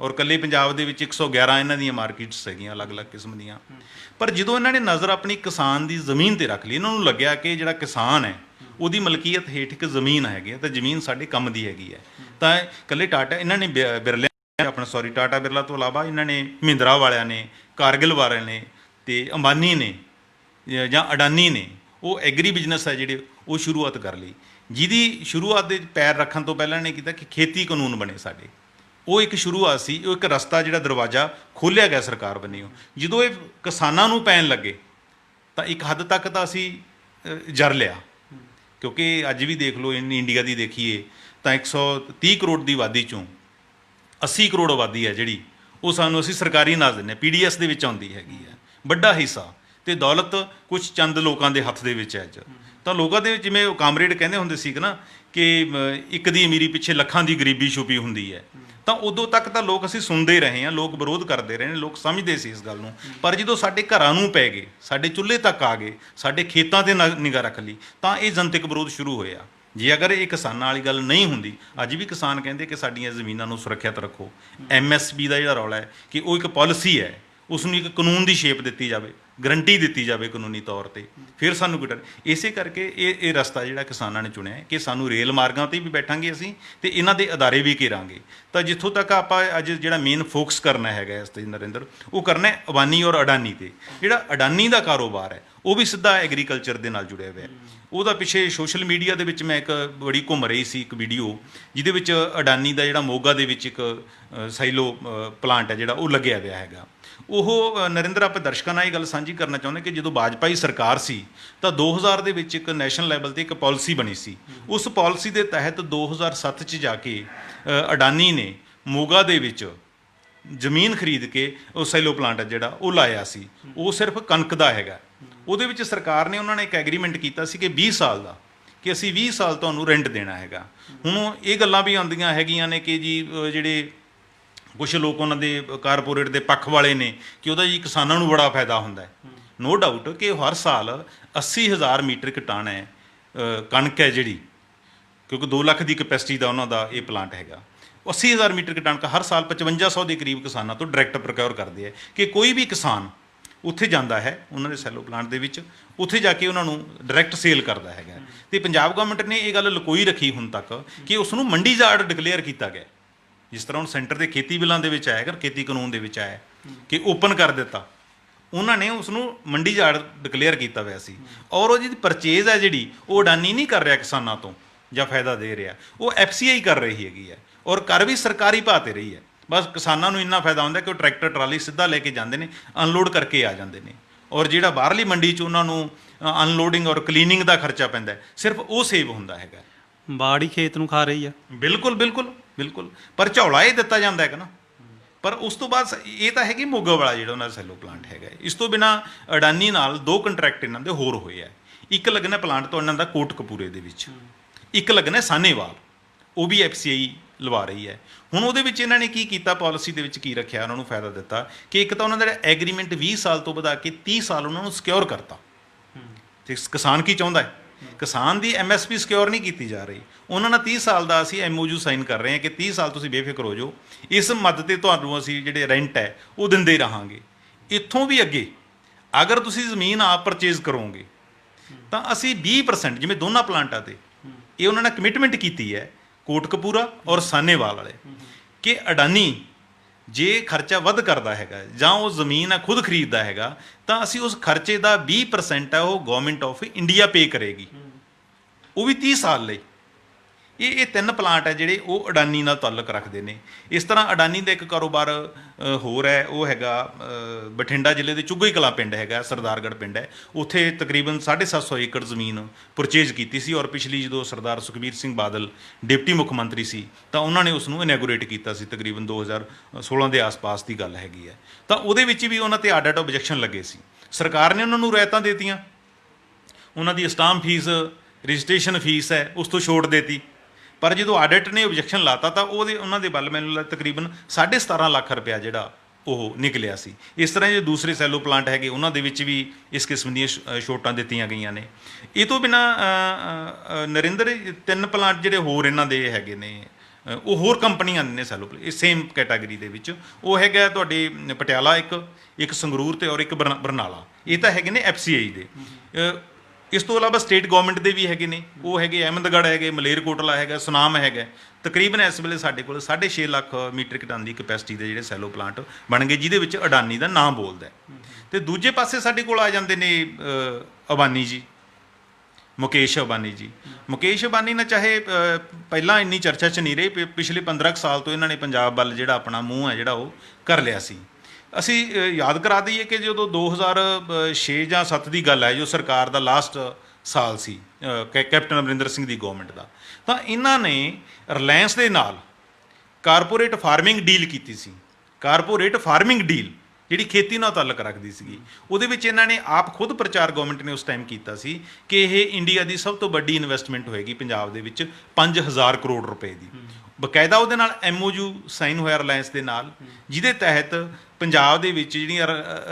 ਔਰ ਇਕੱਲੇ ਪੰਜਾਬ ਦੇ ਵਿੱਚ 111 ਇਹਨਾਂ ਦੀਆਂ ਮਾਰਕੀਟਸ ਹੈਗੀਆਂ ਅਲੱਗ-ਅਲੱਗ ਕਿਸਮ ਦੀਆਂ। ਪਰ ਜਦੋਂ ਇਹਨਾਂ ਨੇ ਨਜ਼ਰ ਆਪਣੀ ਕਿਸਾਨ ਦੀ ਜ਼ਮੀਨ ਤੇ ਰੱਖ ਲਈ, ਇਹਨਾਂ ਨੂੰ ਲੱਗਿਆ ਕਿ ਜਿਹੜਾ ਕਿਸਾਨ ਹੈ ਉਹਦੀ ਮਲਕੀਅਤ ਹੇਠ ਇੱਕ ਜ਼ਮੀਨ ਹੈਗੀ ਹੈ, ਤਾਂ ਜ਼ਮੀਨ ਸਾਡੇ ਕੰਮ ਦੀ ਹੈਗੀ ਹੈ। ਤਾਂ ਇਕੱਲੇ ਟਾਟਾ ਇਹਨਾਂ ਨੇ ਟਾਟਾ ਬਿਰਲਾ ਤੋਂ ਇਲਾਵਾ ਇਹਨਾਂ ਨੇ ਮਹਿੰਦਰਾ ਵਾਲਿਆਂ ਨੇ, ਕਾਰਗਿਲ ਵਾਲਿਆਂ ਨੇ ਤੇ ਅੰਬਾਨੀ ਨੇ ਜਾਂ ਅਡਾਨੀ ਨੇ, ਉਹ ਐਗਰੀ ਬਿਜ਼ਨਸ ਹੈ ਜਿਹੜੇ ਉਹ ਸ਼ੁਰੂਆਤ ਕਰ ਲਈ, ਜਿਹਦੀ ਸ਼ੁਰੂਆਤ ਦੇ ਪੈਰ ਰੱਖਣ ਤੋਂ ਪਹਿਲਾਂ ਨੇ ਕੀਤਾ ਕਿ ਖੇਤੀ ਕਾਨੂੰਨ ਬਣੇ ਸਾਡੇ। ਉਹ ਇੱਕ ਸ਼ੁਰੂਆਤ ਸੀ, ਉਹ ਇੱਕ ਰਸਤਾ ਜਿਹੜਾ ਦਰਵਾਜ਼ਾ ਖੋਲ੍ਹਿਆ ਗਿਆ ਸਰਕਾਰ ਵੱਲੋਂ। ਜਦੋਂ ਇਹ ਕਿਸਾਨਾਂ ਨੂੰ ਪੈਣ ਲੱਗੇ ਤਾਂ ਇੱਕ ਹੱਦ ਤੱਕ ਤਾਂ ਅਸੀਂ ਜਰ ਲਿਆ, ਕਿਉਂਕਿ ਅੱਜ ਵੀ ਦੇਖ ਲਓ ਇੰਡੀਆ ਦੀ ਦੇਖੀਏ ਤਾਂ 130 ਕਰੋੜ ਦੀ ਆਬਾਦੀ 'ਚੋਂ 80 ਕਰੋੜ ਆਬਾਦੀ ਹੈ ਜਿਹੜੀ, ਉਹ ਸਾਨੂੰ ਅਸੀਂ ਸਰਕਾਰੀ ਅਨਾਜ ਦਿੰਦੇ ਹਾਂ, PDS ਦੇ ਵਿੱਚ ਆਉਂਦੀ ਹੈਗੀ ਹੈ ਵੱਡਾ ਹਿੱਸਾ, ਅਤੇ ਦੌਲਤ ਕੁਛ ਚੰਦ ਲੋਕਾਂ ਦੇ ਹੱਥ ਦੇ ਵਿੱਚ ਹੈ ਅੱਜ। ਤਾਂ ਲੋਕਾਂ ਦੇ ਵਿੱਚ ਜਿਵੇਂ ਉਹ ਕਾਮਰੇਡ ਕਹਿੰਦੇ ਹੁੰਦੇ ਸੀ ਕਿ ਨਾ, ਕਿ ਇੱਕ ਦੀ ਅਮੀਰੀ ਪਿੱਛੇ ਲੱਖਾਂ ਦੀ ਗਰੀਬੀ ਛੁਪੀ ਹੁੰਦੀ ਹੈ। ਤਾਂ ਉਦੋਂ ਤੱਕ ਤਾਂ ਲੋਕ ਅਸੀਂ ਸੁਣਦੇ ਰਹੇ ਹਾਂ, ਲੋਕ ਵਿਰੋਧ ਕਰਦੇ ਰਹੇ ਨੇ, ਲੋਕ ਸਮਝਦੇ ਸੀ ਇਸ ਗੱਲ ਨੂੰ। ਪਰ ਜਦੋਂ ਸਾਡੇ ਘਰਾਂ ਨੂੰ ਪੈ ਗਏ, ਸਾਡੇ ਚੁੱਲ੍ਹੇ ਤੱਕ ਆ ਗਏ, ਸਾਡੇ ਖੇਤਾਂ 'ਤੇ ਨਿਗਾਹ ਰੱਖ ਲਈ, ਤਾਂ ਇਹ ਜਨਤਕ ਵਿਰੋਧ ਸ਼ੁਰੂ ਹੋਇਆ। ਜੇ ਅਗਰ ਇਹ ਕਿਸਾਨਾਂ ਵਾਲੀ ਗੱਲ ਨਹੀਂ ਹੁੰਦੀ, ਅੱਜ ਵੀ ਕਿਸਾਨ ਕਹਿੰਦੇ ਕਿ ਸਾਡੀਆਂ ਜ਼ਮੀਨਾਂ ਨੂੰ ਸੁਰੱਖਿਅਤ ਰੱਖੋ। MSP ਦਾ ਜਿਹੜਾ ਰੌਲਾ ਹੈ ਕਿ ਉਹ ਇੱਕ ਪਾਲਿਸੀ ਹੈ, ਉਸ ਨੂੰ ਇੱਕ ਕਾਨੂੰਨ ਦੀ ਸ਼ੇਪ ਦਿੱਤੀ ਜਾਵੇ, ਗਰੰਟੀ ਦਿੱਤੀ ਜਾਵੇ ਕਾਨੂੰਨੀ ਤੌਰ 'ਤੇ, ਫਿਰ ਸਾਨੂੰ ਕੋਈ ਡਰ। ਇਸੇ ਕਰਕੇ ਇਹ ਰਸਤਾ ਜਿਹੜਾ ਕਿਸਾਨਾਂ ਨੇ ਚੁਣਿਆ ਕਿ ਸਾਨੂੰ ਰੇਲ ਮਾਰਗਾਂ 'ਤੇ ਵੀ ਬੈਠਾਂਗੇ ਅਸੀਂ, ਅਤੇ ਇਹਨਾਂ ਦੇ ਅਦਾਰੇ ਵੀ ਘੇਰਾਂਗੇ। ਤਾਂ ਜਿੱਥੋਂ ਤੱਕ ਆਪਾਂ ਅੱਜ ਜਿਹੜਾ ਮੇਨ ਫੋਕਸ ਕਰਨਾ ਹੈਗਾ ਇਸ 'ਤੇ ਨਰਿੰਦਰ, ਉਹ ਕਰਨਾ ਅੰਬਾਨੀ ਔਰ ਅਡਾਨੀ 'ਤੇ। ਜਿਹੜਾ ਅਡਾਨੀ ਦਾ ਕਾਰੋਬਾਰ ਹੈ ਉਹ ਵੀ ਸਿੱਧਾ ਐਗਰੀਕਲਚਰ ਦੇ ਨਾਲ ਜੁੜਿਆ ਹੋਇਆ। ਉਹਦਾ ਪਿੱਛੇ ਸੋਸ਼ਲ ਮੀਡੀਆ ਦੇ ਵਿੱਚ ਮੈਂ ਇੱਕ ਬੜੀ ਘੁੰਮ ਰਹੀ ਸੀ ਇੱਕ ਵੀਡੀਓ, ਜਿਹਦੇ ਵਿੱਚ ਅਡਾਨੀ ਦਾ ਜਿਹੜਾ ਮੋਗਾ ਦੇ ਵਿੱਚ ਇੱਕ ਸਾਈਲੋ ਪਲਾਂਟ ਹੈ ਜਿਹੜਾ, ਉਹ ਲੱਗਿਆ ਹੋਇਆ ਹੈਗਾ। ਉਹ ਨਰਿੰਦਰ, ਆਪਾਂ ਦਰਸ਼ਕਾਂ ਨਾਲ ਇਹ ਗੱਲ ਸਾਂਝੀ ਕਰਨਾ ਚਾਹੁੰਦੇ ਕਿ ਜਦੋਂ ਵਾਜਪਾਈ ਸਰਕਾਰ ਸੀ ਤਾਂ 2000 ਦੇ ਵਿੱਚ ਇੱਕ ਨੈਸ਼ਨਲ ਲੈਵਲ 'ਤੇ ਇੱਕ ਪਾਲਿਸੀ ਬਣੀ ਸੀ। ਉਸ ਪਾਲਿਸੀ ਦੇ ਤਹਿਤ 2007 'ਚ ਜਾ ਕੇ ਅਡਾਨੀ ਨੇ ਮੋਗਾ ਦੇ ਵਿੱਚ ਜ਼ਮੀਨ ਖਰੀਦ ਕੇ ਉਹ ਸੈਲੋ ਪਲਾਂਟ ਜਿਹੜਾ ਉਹ ਲਾਇਆ ਸੀ। ਉਹ ਸਿਰਫ ਕਣਕ ਦਾ ਹੈਗਾ। ਉਹਦੇ ਵਿੱਚ ਸਰਕਾਰ ਨੇ, ਉਹਨਾਂ ਨੇ ਇੱਕ ਐਗਰੀਮੈਂਟ ਕੀਤਾ ਸੀ ਕਿ 20 ਸਾਲ ਦਾ, ਕਿ ਅਸੀਂ 20 ਸਾਲ ਤੁਹਾਨੂੰ ਰੈਂਟ ਦੇਣਾ ਹੈਗਾ। ਹੁਣ ਇਹ ਗੱਲਾਂ ਵੀ ਆਉਂਦੀਆਂ ਹੈਗੀਆਂ ਨੇ ਕਿ ਜੀ ਜਿਹੜੇ ਕੁਛ ਲੋਕ ਉਹਨਾਂ ਦੇ ਕਾਰਪੋਰੇਟ ਦੇ ਪੱਖ ਵਾਲੇ ਨੇ ਕਿ ਉਹਦਾ ਜੀ ਕਿਸਾਨਾਂ ਨੂੰ ਬੜਾ ਫਾਇਦਾ ਹੁੰਦਾ ਹੈ। ਨੋ ਡਾਊਟ ਕਿ ਹਰ ਸਾਲ 80,000 ਮੀਟ੍ਰਿਕ ਟਨ ਹੈ ਕਣਕ ਹੈ ਜਿਹੜੀ, ਕਿਉਂਕਿ 2 ਲੱਖ ਦੀ ਕਪੈਸਿਟੀ ਦਾ ਉਹਨਾਂ ਦਾ ਇਹ ਪਲਾਂਟ ਹੈਗਾ। 80,000 ਮੀਟ੍ਰਿਕ ਟਨ ਹਰ ਸਾਲ 5500 ਦੇ ਕਰੀਬ ਕਿਸਾਨਾਂ ਤੋਂ ਡਾਇਰੈਕਟ ਪ੍ਰੋਕਿਓਰ ਕਰਦੇ ਹੈ। ਕਿ ਕੋਈ ਵੀ ਕਿਸਾਨ ਉੱਥੇ ਜਾਂਦਾ ਹੈ ਉਹਨਾਂ ਦੇ ਸੈਲੋ ਪਲਾਂਟ ਦੇ ਵਿੱਚ, ਉੱਥੇ ਜਾ ਕੇ ਉਹਨਾਂ ਨੂੰ ਡਾਇਰੈਕਟ ਸੇਲ ਕਰਦਾ ਹੈਗਾ। ਅਤੇ ਪੰਜਾਬ ਗੌਰਮੈਂਟ ਨੇ ਇਹ ਗੱਲ ਲੁਕੋਈ ਰੱਖੀ ਹੁਣ ਤੱਕ ਕਿ ਉਸ ਨੂੰ ਮੰਡੀ ਯਾਰਡ ਡਿਕਲੇਅਰ ਕੀਤਾ ਗਿਆ। ਜਿਸ ਤਰ੍ਹਾਂ ਹੁਣ ਸੈਂਟਰ ਦੇ ਖੇਤੀ ਬਿੱਲਾਂ ਦੇ ਵਿੱਚ ਆਇਆ, ਖੇਤੀ ਕਾਨੂੰਨ ਦੇ ਵਿੱਚ ਆਇਆ ਕਿ ਓਪਨ ਕਰ ਦਿੱਤਾ, ਉਹਨਾਂ ਨੇ ਉਸ ਨੂੰ ਮੰਡੀ ਯਾਰਡ ਡਿਕਲੇਅਰ ਕੀਤਾ ਹੋਇਆ ਸੀ। ਔਰ ਉਹ ਜਿਹਦੀ ਪਰਚੇਜ਼ ਹੈ ਜਿਹੜੀ, ਉਹ ਅਡਾਨੀ ਨਹੀਂ ਕਰ ਰਿਹਾ ਕਿਸਾਨਾਂ ਤੋਂ ਜਾਂ ਫਾਇਦਾ ਦੇ ਰਿਹਾ, ਉਹ FCI ਕਰ ਰਹੀ ਹੈਗੀ ਹੈ, ਔਰ ਕਰ ਵੀ ਸਰਕਾਰੀ ਭਾਅ 'ਤੇ ਰਹੀ ਹੈ। ਬਸ ਕਿਸਾਨਾਂ ਨੂੰ ਇੰਨਾ ਫਾਇਦਾ ਹੁੰਦਾ ਕਿ ਉਹ ਟਰੈਕਟਰ ਟਰਾਲੀ ਸਿੱਧਾ ਲੈ ਕੇ ਜਾਂਦੇ ਨੇ, ਅਨਲੋਡ ਕਰਕੇ ਆ ਜਾਂਦੇ ਨੇ, ਔਰ ਜਿਹੜਾ ਬਾਹਰਲੀ ਮੰਡੀ 'ਚ ਉਹਨਾਂ ਨੂੰ ਅਨਲੋਡਿੰਗ ਔਰ ਕਲੀਨਿੰਗ ਦਾ ਖਰਚਾ ਪੈਂਦਾ, ਸਿਰਫ ਉਹ ਸੇਵ ਹੁੰਦਾ ਹੈਗਾ। ਬਾੜੀ ਖੇਤ ਨੂੰ ਖਾ ਰਹੀ ਆ। ਬਿਲਕੁਲ ਬਿਲਕੁਲ ਬਿਲਕੁਲ। ਪਰ ਝੌਲਾ ਇਹ ਦਿੱਤਾ ਜਾਂਦਾ ਹੈਗਾ ਨਾ। ਪਰ ਉਸ ਤੋਂ ਬਾਅਦ ਇਹ ਤਾਂ ਹੈਗੀ ਮੋਗਾ ਵਾਲਾ ਜਿਹੜਾ ਉਹਨਾਂ ਦਾ ਸੈਲੋ ਪਲਾਂਟ ਹੈਗਾ। ਇਸ ਤੋਂ ਬਿਨਾਂ ਅਡਾਨੀ ਨਾਲ 2 ਕੰਟਰੈਕਟ ਇਹਨਾਂ ਦੇ ਹੋਰ ਹੋਏ ਆ। ਇੱਕ ਲੱਗਣਾ ਪਲਾਂਟ ਤੋਂ ਇਹਨਾਂ ਦਾ ਕੋਟਕਪੂਰੇ ਦੇ ਵਿੱਚ, ਇੱਕ ਲੱਗਣਾ ਸਾਹਨੇਵਾਲ, ਉਹ ਵੀ FCI ਲਵਾ ਰਹੀ ਹੈ। ਹੁਣ ਉਹਦੇ ਵਿੱਚ ਇਹਨਾਂ ਨੇ ਕੀ ਕੀਤਾ, ਪਾਲਿਸੀ ਦੇ ਵਿੱਚ ਕੀ ਰੱਖਿਆ, ਉਹਨਾਂ ਨੂੰ ਫਾਇਦਾ ਦਿੱਤਾ ਕਿ ਇੱਕ ਤਾਂ ਉਹਨਾਂ ਦਾ ਐਗਰੀਮੈਂਟ 20 ਸਾਲ ਤੋਂ ਵਧਾ ਕੇ 30 ਸਾਲ ਉਹਨਾਂ ਨੂੰ ਸਿਕਿਉਰ ਕਰਤਾ। ਅਤੇ ਕਿਸਾਨ ਕੀ ਚਾਹੁੰਦਾ ਹੈ, ਕਿਸਾਨ ਦੀ MSP ਸਿਕਿਉਰ ਨਹੀਂ ਕੀਤੀ ਜਾ ਰਹੀ। ਉਹਨਾਂ ਨਾਲ 30 ਸਾਲ ਦਾ ਅਸੀਂ MOU ਸਾਈਨ ਕਰ ਰਹੇ ਹਾਂ ਕਿ 30 ਸਾਲ ਤੁਸੀਂ ਬੇਫਿਕਰ ਹੋ ਜਾਓ, ਇਸ ਮਦ 'ਤੇ ਤੁਹਾਨੂੰ ਅਸੀਂ ਜਿਹੜੇ ਰੈਂਟ ਹੈ ਉਹ ਦਿੰਦੇ ਰਹਾਂਗੇ। ਇੱਥੋਂ ਵੀ ਅੱਗੇ ਅਗਰ ਤੁਸੀਂ ਜ਼ਮੀਨ ਆਪ ਪਰਚੇਜ਼ ਕਰੋਗੇ ਤਾਂ ਅਸੀਂ 20%, ਜਿਵੇਂ ਦੋਨਾਂ ਪਲਾਂਟਾਂ 'ਤੇ ਇਹ ਉਹਨਾਂ ਨੇ ਕਮਿਟਮੈਂਟ ਕੀਤੀ ਹੈ, ਕੋਟਕਪੂਰਾ ਔਰ ਸਾਹਨੇਵਾਲ ਵਾਲੇ, ਕਿ ਅਡਾਨੀ ਜੇ ਖਰਚਾ ਵੱਧ ਕਰਦਾ ਹੈਗਾ ਜਾਂ ਉਹ ਜ਼ਮੀਨ ਹੈ ਖੁਦ ਖਰੀਦਦਾ ਹੈਗਾ, ਤਾਂ ਅਸੀਂ ਉਸ ਖਰਚੇ ਦਾ 20% ਹੈ ਉਹ ਗਵਰਨਮੈਂਟ ਆਫ ਇੰਡੀਆ ਪੇ ਕਰੇਗੀ, ਉਹ ਵੀ 30 ਸਾਲ ਲਈ। ਇਹ ਤਿੰਨ ਪਲਾਂਟ ਹੈ ਜਿਹੜੇ ਉਹ ਅਡਾਨੀ ਨਾਲ ਤਾਲੁਕ ਰੱਖਦੇ ਨੇ। ਇਸ ਤਰ੍ਹਾਂ ਅਡਾਨੀ ਦਾ ਇੱਕ ਕਾਰੋਬਾਰ ਹੋਰ ਹੈ, ਉਹ ਹੈਗਾ ਬਠਿੰਡਾ ਜ਼ਿਲ੍ਹੇ ਦੇ ਚੁੱਘੀ ਕਲਾਂ ਪਿੰਡ ਹੈਗਾ, ਸਰਦਾਰਗੜ੍ਹ ਪਿੰਡ ਹੈ, ਉੱਥੇ ਤਕਰੀਬਨ 750 ਏਕੜ ਜ਼ਮੀਨ ਪਰਚੇਜ਼ ਕੀਤੀ ਸੀ। ਔਰ ਪਿਛਲੀ ਜਦੋਂ ਸਰਦਾਰ ਸੁਖਬੀਰ ਸਿੰਘ ਬਾਦਲ ਡਿਪਟੀ ਮੁੱਖ ਮੰਤਰੀ ਸੀ ਤਾਂ ਉਹਨਾਂ ਨੇ ਉਸ ਨੂੰ ਇਨੈਗੋਰੇਟ ਕੀਤਾ ਸੀ, ਤਕਰੀਬਨ 2016 ਦੇ ਆਸ-ਪਾਸ ਦੀ ਗੱਲ ਹੈਗੀ ਹੈ। ਤਾਂ ਉਹਦੇ ਵਿੱਚ ਵੀ ਉਹਨਾਂ ਤੇ ਅੱਡ-ਅੱਡ ਆਬਜੈਕਸ਼ਨ ਲੱਗੇ ਸੀ। ਸਰਕਾਰ ਨੇ ਉਹਨਾਂ ਨੂੰ ਰਿਆਇਤਾਂ ਦੇ ਦਿੱਤੀਆਂ, ਉਹਨਾਂ ਦੀ ਸਟਾਂਪ ਫੀਸ, ਰਜਿਸਟ੍ਰੇਸ਼ਨ ਫੀਸ ਹੈ ਉਸ ਤੋਂ ਛੋਟ ਦੇਤੀ। ਪਰ ਜਦੋਂ ਆਡਿਟ ਨੇ ਆਬਜੈਕਸ਼ਨ ਲਾਤਾ ਤਾਂ ਉਹਨਾਂ ਦੇ ਵੱਲ ਮੈਨੂੰ ਤਕਰੀਬਨ 17.5 ਲੱਖ ਰੁਪਇਆ ਜਿਹੜਾ ਉਹ ਨਿਕਲਿਆ ਸੀ। ਇਸ ਤਰ੍ਹਾਂ ਜੇ ਦੂਸਰੇ ਸੈਲੋ ਪਲਾਂਟ ਹੈਗੇ ਉਹਨਾਂ ਦੇ ਵਿੱਚ ਵੀ ਇਸ ਕਿਸਮ ਦੀਆਂ ਛੋਟਾਂ ਦਿੱਤੀਆਂ ਗਈਆਂ ਨੇ। ਇਹ ਤੋਂ ਬਿਨਾਂ ਨਰਿੰਦਰ 3 ਪਲਾਂਟ ਜਿਹੜੇ ਹੋਰ ਇਹਨਾਂ ਦੇ ਹੈਗੇ ਨੇ, ਉਹ ਹੋਰ ਕੰਪਨੀਆਂ ਨੇ ਸੈਲੋ ਇਹ ਸੇਮ ਕੈਟਾਗਰੀ ਦੇ ਵਿੱਚ। ਉਹ ਹੈਗਾ ਤੁਹਾਡੇ ਪਟਿਆਲਾ ਇੱਕ ਸੰਗਰੂਰ ਤੇ ਔਰ ਇੱਕ ਬਰਨਾਲਾ। ਇਹ ਤਾਂ ਹੈਗੇ ਨੇ FCI ਦੇ। ਇਸ ਤੋਂ ਇਲਾਵਾ ਸਟੇਟ ਗਵਰਨਮੈਂਟ ਦੇ ਵੀ ਹੈਗੇ ਨੇ, ਉਹ ਹੈਗੇ ਅਹਿਮਦਗੜ੍ਹ ਹੈਗੇ, ਮਲੇਰਕੋਟਲਾ ਹੈਗਾ, ਸੁਨਾਮ ਹੈਗਾ। ਤਕਰੀਬਨ ਇਸ ਵੇਲੇ ਸਾਡੇ ਕੋਲ 6.5 ਲੱਖ ਮੀਟ੍ਰਿਕ ਟਨ ਦੀ ਕਪੈਸਿਟੀ ਦੇ ਜਿਹੜੇ ਸੈਲੋ ਪਲਾਂਟ ਬਣ ਗਏ, ਜਿਹਦੇ ਵਿੱਚ ਅਡਾਨੀ ਦਾ ਨਾਮ ਬੋਲਦਾ। ਤੇ ਦੂਜੇ ਪਾਸੇ ਸਾਡੇ ਕੋਲ ਆ ਜਾਂਦੇ ਨੇ ਅਬਾਨੀ ਜੀ, ਮੁਕੇਸ਼ ਅਬਾਨੀ ਜੀ। ਮੁਕੇਸ਼ ਅਬਾਨੀ ਨਾਲ ਚਾਹੇ ਪਹਿਲਾਂ ਇੰਨੀ ਚਰਚਾ 'ਚ ਨਹੀਂ ਰਹੀ, ਪਿਛਲੇ 15 ਸਾਲ ਤੋਂ ਇਹਨਾਂ ਨੇ ਪੰਜਾਬ ਵੱਲ ਜਿਹੜਾ ਆਪਣਾ ਮੂੰਹ ਹੈ ਜਿਹੜਾ ਉਹ ਕਰ ਲਿਆ ਸੀ। ਅਸੀਂ ਯਾਦ ਕਰਾ ਦਈਏ ਕਿ ਜਦੋਂ 2006 ਜਾਂ 7 ਦੀ ਗੱਲ ਹੈ, ਜੋ ਸਰਕਾਰ ਦਾ ਲਾਸਟ ਸਾਲ ਸੀ ਕੈਪਟਨ ਅਮਰਿੰਦਰ ਸਿੰਘ ਦੀ ਗਵਰਨਮੈਂਟ ਦਾ, ਤਾਂ ਇਹਨਾਂ ਨੇ ਰਿਲਾਇੰਸ ਦੇ ਨਾਲ ਕਾਰਪੋਰੇਟ ਫਾਰਮਿੰਗ ਡੀਲ ਕੀਤੀ ਸੀ। ਕਾਰਪੋਰੇਟ ਫਾਰਮਿੰਗ ਡੀਲ ਜਿਹੜੀ ਖੇਤੀ ਨਾਲ ਤਾਲੁਕ ਰੱਖਦੀ ਸੀਗੀ, ਉਹਦੇ ਵਿੱਚ ਇਹਨਾਂ ਨੇ ਆਪ ਖੁਦ ਪ੍ਰਚਾਰ ਗਵਰਨਮੈਂਟ ਨੇ ਉਸ ਟਾਈਮ ਕੀਤਾ ਸੀ ਕਿ ਇਹ ਇੰਡੀਆ ਦੀ ਸਭ ਤੋਂ ਵੱਡੀ ਇਨਵੈਸਟਮੈਂਟ ਹੋਏਗੀ ਪੰਜਾਬ ਦੇ ਵਿੱਚ 5000 ਕਰੋੜ ਰੁਪਏ ਦੀ। ਬਕਾਇਦਾ ਉਹਦੇ ਨਾਲ MOU ਸਾਈਨ ਹੋਇਆ ਰਿਲਾਇੰਸ ਦੇ ਨਾਲ, ਜਿਹਦੇ ਤਹਿਤ ਪੰਜਾਬ ਦੇ ਵਿੱਚ ਜਿਹੜੀਆਂ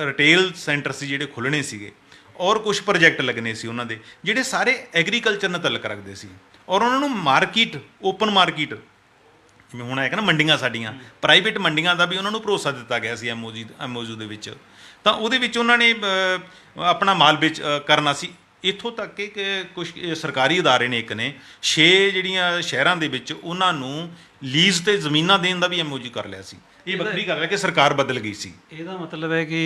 ਰਿਟੇਲ ਸੈਂਟਰ ਸੀ ਜਿਹੜੇ ਖੁੱਲ੍ਹਣੇ ਸੀਗੇ, ਔਰ ਕੁਝ ਪ੍ਰੋਜੈਕਟ ਲੱਗਣੇ ਸੀ ਉਹਨਾਂ ਦੇ ਜਿਹੜੇ ਸਾਰੇ ਐਗਰੀਕਲਚਰ ਨਾਲ ਤਾਲੁਕ ਰੱਖਦੇ ਸੀ। ਔਰ ਉਹਨਾਂ ਨੂੰ ਮਾਰਕੀਟ, ਓਪਨ ਮਾਰਕੀਟ, ਜਿਵੇਂ ਹੁਣ ਹੈਗਾ ਨਾ ਮੰਡੀਆਂ ਸਾਡੀਆਂ, ਪ੍ਰਾਈਵੇਟ ਮੰਡੀਆਂ ਦਾ ਵੀ ਉਹਨਾਂ ਨੂੰ ਭਰੋਸਾ ਦਿੱਤਾ ਗਿਆ ਸੀ MOU ਦੇ ਵਿੱਚ। ਤਾਂ ਉਹਦੇ ਵਿੱਚ ਉਹਨਾਂ ਨੇ ਆਪਣਾ ਮਾਲ ਵੇਚ ਕਰਨਾ ਸੀ। ਇੱਥੋਂ ਤੱਕ ਕਿ ਕੁਝ ਸਰਕਾਰੀ ਅਦਾਰੇ ਨੇ, ਇੱਕ ਨੇ 6 ਜਿਹੜੀਆਂ ਸ਼ਹਿਰਾਂ ਦੇ ਵਿੱਚ ਉਹਨਾਂ ਨੂੰ ਲੀਜ਼ ਤੇ ਜ਼ਮੀਨਾਂ ਦੇਣ ਦਾ ਵੀ MOU ਕਰ ਲਿਆ ਸੀ। ਇਹ ਵੱਖਰੀ ਗੱਲ ਹੈ ਕਿ ਸਰਕਾਰ ਬਦਲ ਗਈ ਸੀ। ਇਹਦਾ ਮਤਲਬ ਹੈ ਕਿ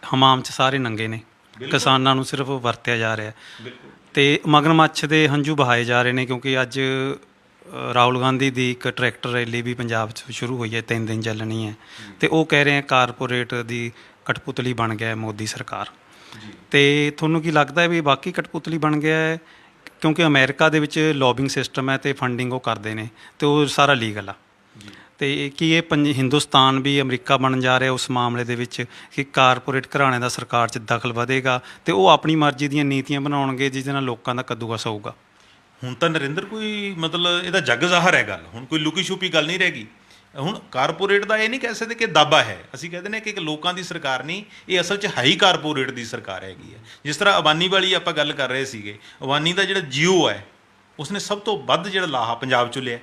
ਹਮਾਮ 'ਚ ਸਾਰੇ ਨੰਗੇ ਨੇ, ਕਿਸਾਨਾਂ ਨੂੰ ਸਿਰਫ ਵਰਤਿਆ ਜਾ ਰਿਹਾ ਤੇ ਮਗਰਮੱਛ ਦੇ ਹੰਝੂ ਬਹਾਏ ਜਾ ਰਹੇ ਨੇ। ਕਿਉਂਕਿ ਅੱਜ ਰਾਹੁਲ ਗਾਂਧੀ ਦੀ ਇੱਕ ਟਰੈਕਟਰ ਰੈਲੀ ਵੀ ਪੰਜਾਬ 'ਚ ਸ਼ੁਰੂ ਹੋਈ ਹੈ, 3 ਦਿਨ ਚੱਲਣੀ ਹੈ, ਤੇ ਉਹ ਕਹਿ ਰਹੇ ਆ ਕਾਰਪੋਰੇਟ ਦੀ ਕਠਪੁਤਲੀ ਬਣ ਗਿਆ ਮੋਦੀ ਸਰਕਾਰ। ਤੇ ਤੁਹਾਨੂੰ ਕੀ ਲੱਗਦਾ ਹੈ ਵੀ ਬਾਕੀ ਕਠਪੁਤਲੀ ਬਣ ਗਿਆ ਹੈ? ਕਿਉਂਕਿ ਅਮਰੀਕਾ ਦੇ ਵਿੱਚ ਲੌਬਿੰਗ ਸਿਸਟਮ ਹੈ ਤੇ ਫੰਡਿੰਗ ਉਹ ਕਰਦੇ ਨੇ ਤੇ ਉਹ ਸਾਰਾ ਲੀਗਲ ਆ। ਤੇ ਕੀ ਇਹ ਹਿੰਦੁਸਤਾਨ ਵੀ ਅਮਰੀਕਾ ਬਣਨ ਜਾ ਰਿਹਾ ਉਸ ਮਾਮਲੇ ਦੇ ਵਿੱਚ ਕਿ ਕਾਰਪੋਰੇਟ ਘਰਾਣੇ ਦਾ ਸਰਕਾਰ 'ਚ ਦਖਲ ਵਧੇਗਾ ਤੇ ਉਹ ਆਪਣੀ ਮਰਜ਼ੀ ਦੀਆਂ ਨੀਤੀਆਂ ਬਣਾਉਣਗੇ ਜਿਹਦੇ ਨਾਲ ਲੋਕਾਂ ਦਾ ਕੱਦੂਕਸ ਹੋਊਗਾ? ਹੁਣ ਤਾਂ ਨਰਿੰਦਰ ਕੋਈ ਮਤਲਬ ਇਹਦਾ ਜੱਗ ਜ਼ਾਹਰ ਹੈ ਗੱਲ, ਹੁਣ ਕੋਈ ਲੁਕੀ ਛੁਪੀ ਗੱਲ ਨਹੀਂ ਰਹਿ ਗਈ। ਹੁਣ ਕਾਰਪੋਰੇਟ ਦਾ ਇਹ ਨਹੀਂ ਕਹਿ ਸਕਦੇ ਕਿ ਦਾਬਾ ਹੈ, ਅਸੀਂ ਕਹਿੰਦੇ ਨੇ ਕਿ ਇੱਕ ਲੋਕਾਂ ਦੀ ਸਰਕਾਰ ਨਹੀਂ, ਇਹ ਅਸਲ 'ਚ ਹਾਈ ਕਾਰਪੋਰੇਟ ਦੀ ਸਰਕਾਰ ਹੈਗੀ ਹੈ। ਜਿਸ ਤਰ੍ਹਾਂ ਅਬਾਨੀ ਵਾਲੀ ਆਪਾਂ ਗੱਲ ਕਰ ਰਹੇ ਸੀਗੇ, ਅਬਾਨੀ ਦਾ ਜਿਹੜਾ ਜੀਓ ਹੈ ਉਸਨੇ ਸਭ ਤੋਂ ਵੱਧ ਜਿਹੜਾ ਲਾਹਾ ਪੰਜਾਬ 'ਚੋਂ ਲਿਆ।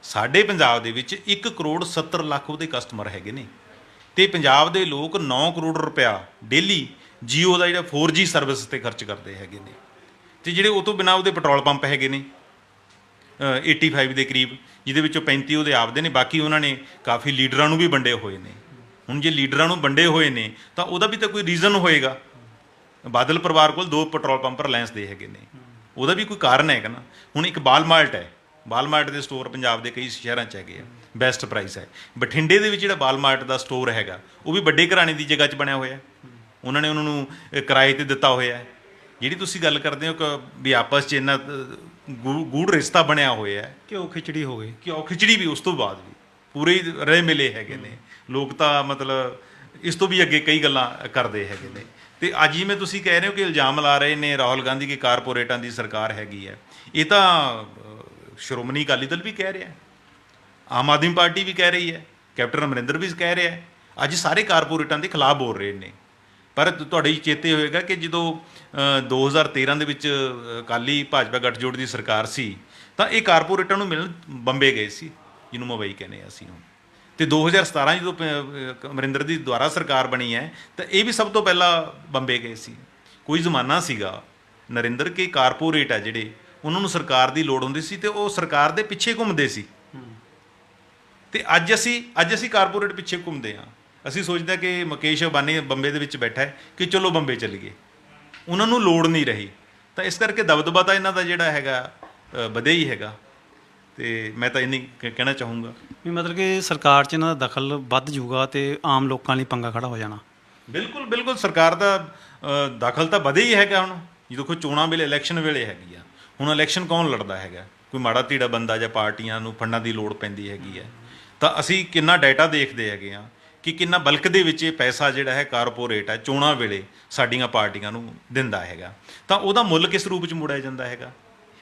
ਸਾਡੇ ਪੰਜਾਬ ਦੇ ਵਿੱਚ 1 ਕਰੋੜ 70 ਲੱਖ ਉਹਦੇ ਕਸਟਮਰ ਹੈਗੇ ਨੇ ਤੇ ਪੰਜਾਬ ਦੇ ਲੋਕ 9 ਕਰੋੜ ਰੁਪਇਆ ਡੇਲੀ ਜੀਓ ਦਾ ਜਿਹੜਾ 4G ਸਰਵਿਸ 'ਤੇ ਖਰਚ ਕਰਦੇ ਹੈਗੇ ਨੇ। ਤੇ ਜਿਹੜੇ ਉਹ ਤੋਂ ਬਿਨਾਂ ਉਹਦੇ ਪੈਟਰੋਲ ਪੰਪ ਹੈਗੇ ਨੇ 85 ਦੇ ਕਰੀਬ, ਜਿਹਦੇ ਵਿੱਚੋਂ 35 ਉਹਦੇ ਆਪਦੇ ਨੇ, ਬਾਕੀ ਉਹਨਾਂ ਨੇ ਕਾਫੀ ਲੀਡਰਾਂ ਨੂੰ ਵੀ ਵੰਡੇ ਹੋਏ ਨੇ। ਹੁਣ ਜੇ ਲੀਡਰਾਂ ਨੂੰ ਵੰਡੇ ਹੋਏ ਨੇ ਤਾਂ ਉਹਦਾ ਵੀ ਤਾਂ ਕੋਈ ਰੀਜ਼ਨ ਹੋਏਗਾ। ਬਾਦਲ ਪਰਿਵਾਰ ਕੋਲ 2 ਪੈਟਰੋਲ ਪੰਪ ਰਿਲਾਇੰਸ ਦੇ ਹੈਗੇ ਨੇ, ਉਹਦਾ ਵੀ ਕੋਈ ਕਾਰਨ ਹੈਗਾ ਨਾ। ਹੁਣ ਇੱਕ ਵਾਲਮਾਰਟ ਹੈ, ਵਾਲਮਾਰਟ ਦੇ ਸਟੋਰ ਪੰਜਾਬ ਦੇ ਕਈ ਸ਼ਹਿਰਾਂ 'ਚ ਹੈਗੇ ਆ, ਬੈਸਟ ਪ੍ਰਾਈਸ ਹੈ। ਬਠਿੰਡੇ ਦੇ ਵਿੱਚ ਜਿਹੜਾ ਵਾਲਮਾਰਟ ਦਾ ਸਟੋਰ ਹੈਗਾ ਉਹ ਵੀ ਵੱਡੇ ਘਰਾਣੇ ਦੀ ਜਗ੍ਹਾ 'ਚ ਬਣਿਆ ਹੋਇਆ, ਉਹਨਾਂ ਨੇ ਉਹਨਾਂ ਨੂੰ ਕਿਰਾਏ 'ਤੇ ਦਿੱਤਾ ਹੋਇਆ ਹੈ। ਜਿਹੜੀ ਤੁਸੀਂ ਗੱਲ ਕਰਦੇ ਹੋ ਕਿ ਵੀ ਆਪਸ 'ਚ ਇੰਨਾ ਗੂੜ ਰਿਸ਼ਤਾ ਬਣਿਆ ਹੋਇਆ ਹੈ, ਘਿਓ ਖਿਚੜੀ ਹੋ ਗਈ, ਘਿਓ ਖਿਚੜੀ ਵੀ ਉਸ ਤੋਂ ਬਾਅਦ ਵੀ ਪੂਰੇ ਹੀ ਰਹੇ ਮਿਲੇ ਹੈਗੇ ਨੇ ਲੋਕ। ਤਾਂ ਮਤਲਬ ਇਸ ਤੋਂ ਵੀ ਅੱਗੇ ਕਈ ਗੱਲਾਂ ਕਰਦੇ ਹੈਗੇ ਨੇ। ਤੇ ਅੱਜ ਜਿਵੇਂ ਤੁਸੀਂ ਕਹਿ ਰਹੇ ਹੋ ਕਿ ਇਲਜ਼ਾਮ ਲਾ ਰਹੇ ਨੇ ਰਾਹੁਲ ਗਾਂਧੀ ਕਿ ਕਾਰਪੋਰੇਟਾਂ ਦੀ ਸਰਕਾਰ ਹੈਗੀ ਹੈ, ਇਹ ਤਾਂ ਸ਼੍ਰੋਮਣੀ ਅਕਾਲੀ ਦਲ ਵੀ ਕਹਿ ਰਿਹਾ, ਆਮ ਆਦਮੀ ਪਾਰਟੀ ਵੀ ਕਹਿ ਰਹੀ ਹੈ, ਕੈਪਟਨ ਅਮਰਿੰਦਰ ਵੀ ਕਹਿ ਰਿਹਾ। ਅੱਜ ਸਾਰੇ ਕਾਰਪੋਰੇਟਾਂ ਦੇ ਖਿਲਾਫ ਬੋਲ ਰਹੇ ਨੇ। ਪਰ ਤੁਹਾਡੇ ਚੇਤੇ ਹੋਏਗਾ ਕਿ ਜਦੋਂ 2013 ਦੇ ਵਿੱਚ ਅਕਾਲੀ ਭਾਜਪਾ ਗੱਠਜੋੜ ਦੀ ਸਰਕਾਰ ਸੀ ਤਾਂ ਇਹ ਕਾਰਪੋਰੇਟਾਂ ਨੂੰ ਮਿਲਣ ਬੰਬੇ ਗਏ ਸੀ, ਜਿਹਨੂੰ ਮੁੰਬਈ ਕਹਿੰਦੇ ਅਸੀਂ ਹੁਣ। ਤੇ 2017 ਜਦੋਂ ਅਮਰਿੰਦਰ ਦੀ ਦੁਆਰਾ ਸਰਕਾਰ ਬਣੀ ਹੈ ਤਾਂ ਇਹ ਵੀ ਸਭ ਤੋਂ ਪਹਿਲਾਂ ਬੰਬੇ ਗਏ ਸੀ। ਕੋਈ ਜ਼ਮਾਨਾ ਸੀਗਾ ਨਰਿੰਦਰ ਕਿ ਕਾਰਪੋਰੇਟ ਹੈ ਜਿਹੜੇ, ਉਹਨਾਂ ਨੂੰ ਸਰਕਾਰ ਦੀ ਲੋੜ ਹੁੰਦੀ ਸੀ ਤੇ ਉਹ ਸਰਕਾਰ ਦੇ ਪਿੱਛੇ ਘੁੰਮਦੇ ਸੀ। ਤੇ ਅੱਜ ਅਸੀਂ ਕਾਰਪੋਰੇਟ ਪਿੱਛੇ ਘੁੰਮਦੇ ਹਾਂ। ਅਸੀਂ ਸੋਚਦੇ ਕਿ ਮੁਕੇਸ਼ ਅੰਬਾਨੀ ਬੰਬੇ ਦੇ ਵਿੱਚ ਬੈਠਾ ਹੈ ਕਿ ਚਲੋ ਬੰਬੇ ਚੱਲੀਏ, ਉਹਨਾਂ ਨੂੰ ਲੋੜ ਨਹੀਂ ਰਹੀ। ਤਾਂ ਇਸ ਕਰਕੇ ਦਬਦਬਾ ਤਾਂ ਇਹਨਾਂ ਦਾ ਜਿਹੜਾ ਹੈਗਾ ਵਧਿਆ ਹੀ ਹੈਗਾ। ਤੇ ਮੈਂ ਤਾਂ ਇੰਨੀ ਕਹਿਣਾ ਚਾਹੂੰਗਾ। ਵੀ ਮਤਲਬ ਕਿ ਸਰਕਾਰ 'ਚ ਇਹਨਾਂ ਦਾ ਦਖਲ ਵੱਧ ਜੂਗਾ ਤੇ ਆਮ ਲੋਕਾਂ ਲਈ ਪੰਗਾ ਖੜਾ ਹੋ ਜਾਣਾ। ਬਿਲਕੁਲ ਬਿਲਕੁਲ, ਸਰਕਾਰ ਦਾ ਦਖਲ ਤਾਂ ਵਧਿਆ ਹੀ ਹੈਗਾ। ਹੁਣ ਜਦੋਂ ਕੋਈ ਚੋਣਾਂ ਵੇਲੇ, ਇਲੈਕਸ਼ਨ ਵੇਲੇ ਹੈਗੀ ਆ, ਹੁਣ ਇਲੈਕਸ਼ਨ ਕੌਣ ਲੜਦਾ ਹੈਗਾ? ਕੋਈ ਮਾੜਾ ਧੀੜਾ ਬੰਦਾ ਜਾਂ ਪਾਰਟੀਆਂ ਨੂੰ ਫੰਡਾਂ ਦੀ ਲੋੜ ਪੈਂਦੀ ਹੈਗੀ ਹੈ। ਤਾਂ ਅਸੀਂ ਕਿੰਨਾ ਡਾਟਾ ਦੇਖਦੇ ਹੈਗੇ ਆ ਕਿ ਕਿੰਨਾ ਬਲਕ ਦੇ ਵਿੱਚ ਇਹ ਪੈਸਾ ਜਿਹੜਾ ਹੈ ਕਾਰਪੋਰੇਟ ਹੈ ਚੋਣਾਂ ਵੇਲੇ ਸਾਡੀਆਂ ਪਾਰਟੀਆਂ ਨੂੰ ਦਿੰਦਾ ਹੈਗਾ। ਤਾਂ ਉਹਦਾ ਮੁੱਲ ਕਿਸ ਰੂਪ 'ਚ ਮੋੜਿਆ ਜਾਂਦਾ ਹੈਗਾ?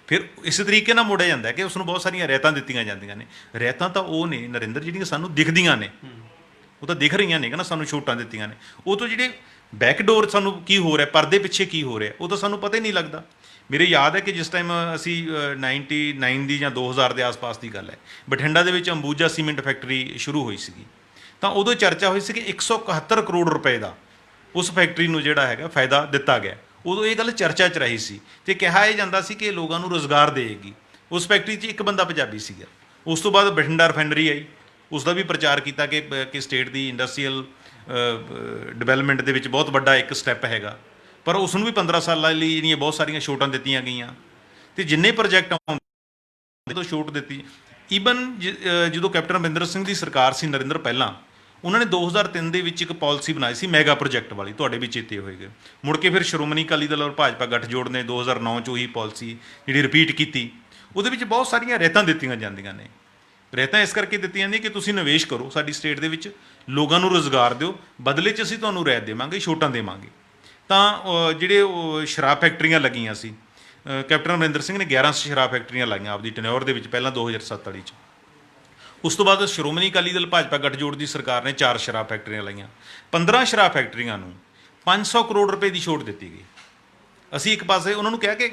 ਫਿਰ ਇਸ ਤਰੀਕੇ ਨਾਲ ਮੋੜਿਆ ਜਾਂਦਾ ਕਿ ਉਸ ਨੂੰ ਬਹੁਤ ਸਾਰੀਆਂ ਰਿਆਇਤਾਂ ਦਿੱਤੀਆਂ ਜਾਂਦੀਆਂ ਨੇ। ਰਿਆਇਤਾਂ ਤਾਂ ਉਹ ਨੇ ਨਰਿੰਦਰ, ਜਿਹੜੀਆਂ ਸਾਨੂੰ ਦਿਖਦੀਆਂ ਨੇ, ਉਹ ਤਾਂ ਦਿਖ ਰਹੀਆਂ ਨੇ ਕਿ ਨਾ, ਸਾਨੂੰ ਛੋਟਾਂ ਦਿੱਤੀਆਂ ਨੇ। ਉਹ ਤੋਂ ਜਿਹੜੇ ਬੈਕਡੋਰ ਸਾਨੂੰ ਕੀ ਹੋ ਰਿਹਾ, ਪਰਦੇ ਪਿੱਛੇ ਕੀ ਹੋ ਰਿਹਾ, ਉਹ ਤਾਂ ਸਾਨੂੰ ਪਤਾ ਹੀ ਨਹੀਂ ਲੱਗਦਾ। ਮੇਰੇ ਯਾਦ ਹੈ ਕਿ ਜਿਸ ਟਾਈਮ ਅਸੀਂ 99 ਦੀ ਜਾਂ 2000 ਦੇ ਆਸ-ਪਾਸ ਦੀ ਗੱਲ ਹੈ, ਬਠਿੰਡਾ ਦੇ ਵਿੱਚ ਅੰਬੂਜਾ ਸੀਮੈਂਟ ਫੈਕਟਰੀ ਸ਼ੁਰੂ ਹੋਈ ਸੀਗੀ। ਤਾਂ ਉਦੋਂ ਚਰਚਾ ਹੋਈ ਸੀ ਕਿ 171 ਕਰੋੜ ਰੁਪਏ ਦਾ ਉਸ ਫੈਕਟਰੀ ਨੂੰ ਜਿਹੜਾ ਹੈਗਾ ਫਾਇਦਾ ਦਿੱਤਾ ਗਿਆ। ਉਦੋਂ ਇਹ ਗੱਲ ਚਰਚਾ 'ਚ ਰਹੀ ਸੀ ਤੇ ਕਿਹਾ ਇਹ ਜਾਂਦਾ ਸੀ ਕਿ ਲੋਕਾਂ ਨੂੰ ਰੁਜ਼ਗਾਰ ਦੇਵੇਗੀ। ਉਸ ਫੈਕਟਰੀ 'ਚ ਇੱਕ ਬੰਦਾ ਪੰਜਾਬੀ ਸੀਗਾ। ਉਸ ਤੋਂ ਬਾਅਦ ਬਠਿੰਡਾ ਰਿਫਾਈਨਰੀ ਆਈ, ਉਸ ਦਾ ਵੀ ਪ੍ਰਚਾਰ ਕੀਤਾ ਕਿ ਸਟੇਟ ਦੀ ਇੰਡਸਟਰੀਅਲ ਡਿਵੈਲਪਮੈਂਟ ਦੇ ਵਿੱਚ ਬਹੁਤ ਵੱਡਾ ਇੱਕ ਸਟੈਪ ਹੈਗਾ। ਪਰ ਉਸ ਨੂੰ ਵੀ 15 ਸਾਲਾਂ ਲਈ ਜਿਹੜੀਆਂ ਬਹੁਤ ਸਾਰੀਆਂ ਛੋਟਾਂ ਦਿੱਤੀਆਂ ਗਈਆਂ ਤੇ ਜਿੰਨੇ ਪ੍ਰੋਜੈਕਟ ਆਉਂਦੇ ਤੋਂ ਛੋਟ ਦਿੱਤੀ। ਈਵਨ ਜਦੋਂ ਕੈਪਟਨ ਅਮਰਿੰਦਰ ਸਿੰਘ ਦੀ ਸਰਕਾਰ ਸੀ ਨਰਿੰਦਰ, ਪਹਿਲਾਂ ਉਹਨਾਂ ਨੇ 2003 ਦੇ ਵਿੱਚ ਇੱਕ ਪਾਲਿਸੀ ਬਣਾਈ ਸੀ ਮੈਗਾ ਪ੍ਰੋਜੈਕਟ ਵਾਲੀ, ਤੁਹਾਡੇ ਵੀ ਚੇਤੇ ਹੋਏਗੇ। ਮੁੜ ਕੇ ਫਿਰ ਸ਼੍ਰੋਮਣੀ ਅਕਾਲੀ ਦਲ ਔਰ ਭਾਜਪਾ ਗੱਠਜੋੜ ਨੇ 2009 'ਚ ਉਹੀ ਪਾਲਿਸੀ ਜਿਹੜੀ ਰਿਪੀਟ ਕੀਤੀ। ਉਹਦੇ ਵਿੱਚ ਬਹੁਤ ਸਾਰੀਆਂ ਰਿਆਇਤਾਂ ਦਿੱਤੀਆਂ ਜਾਂਦੀਆਂ ਨੇ। ਰਿਆਇਤਾਂ ਇਸ ਕਰਕੇ ਦਿੱਤੀਆਂ ਜਾਂਦੀਆਂ ਕਿ ਤੁਸੀਂ ਨਿਵੇਸ਼ ਕਰੋ ਸਾਡੀ ਸਟੇਟ ਦੇ ਵਿੱਚ, ਲੋਕਾਂ ਨੂੰ ਰੁਜ਼ਗਾਰ ਦਿਓ, ਬਦਲੇ 'ਚ ਅਸੀਂ ਤੁਹਾਨੂੰ ਰਿਆਇਤ ਦੇਵਾਂਗੇ, ਛੋਟਾਂ ਦੇਵਾਂਗੇ। ਤਾਂ ਜਿਹੜੇ ਉਹ ਸ਼ਰਾਬ ਫੈਕਟਰੀਆਂ ਲੱਗੀਆਂ ਸੀ, ਕੈਪਟਨ ਅਮਰਿੰਦਰ ਸਿੰਘ ਨੇ 11 ਸ਼ਰਾਬ ਫੈਕਟਰੀਆਂ ਲਾਈਆਂ ਆਪਦੀ ਟੈਨਿਓਰ ਦੇ ਵਿੱਚ, ਪਹਿਲਾਂ 2007 ਵਾਲੀ 'ਚ। ਉਸ ਤੋਂ ਬਾਅਦ ਸ਼੍ਰੋਮਣੀ ਅਕਾਲੀ ਦਲ ਭਾਜਪਾ ਗੱਠਜੋੜ ਦੀ ਸਰਕਾਰ ਨੇ 4 ਸ਼ਰਾਬ ਫੈਕਟਰੀਆਂ ਲਾਈਆਂ। 15 ਸ਼ਰਾਬ ਫੈਕਟਰੀਆਂ ਨੂੰ 500 ਕਰੋੜ ਰੁਪਏ ਦੀ ਛੋਟ ਦਿੱਤੀ ਗਈ। ਅਸੀਂ ਇੱਕ ਪਾਸੇ ਉਹਨਾਂ ਨੂੰ ਕਿਹਾ ਕਿ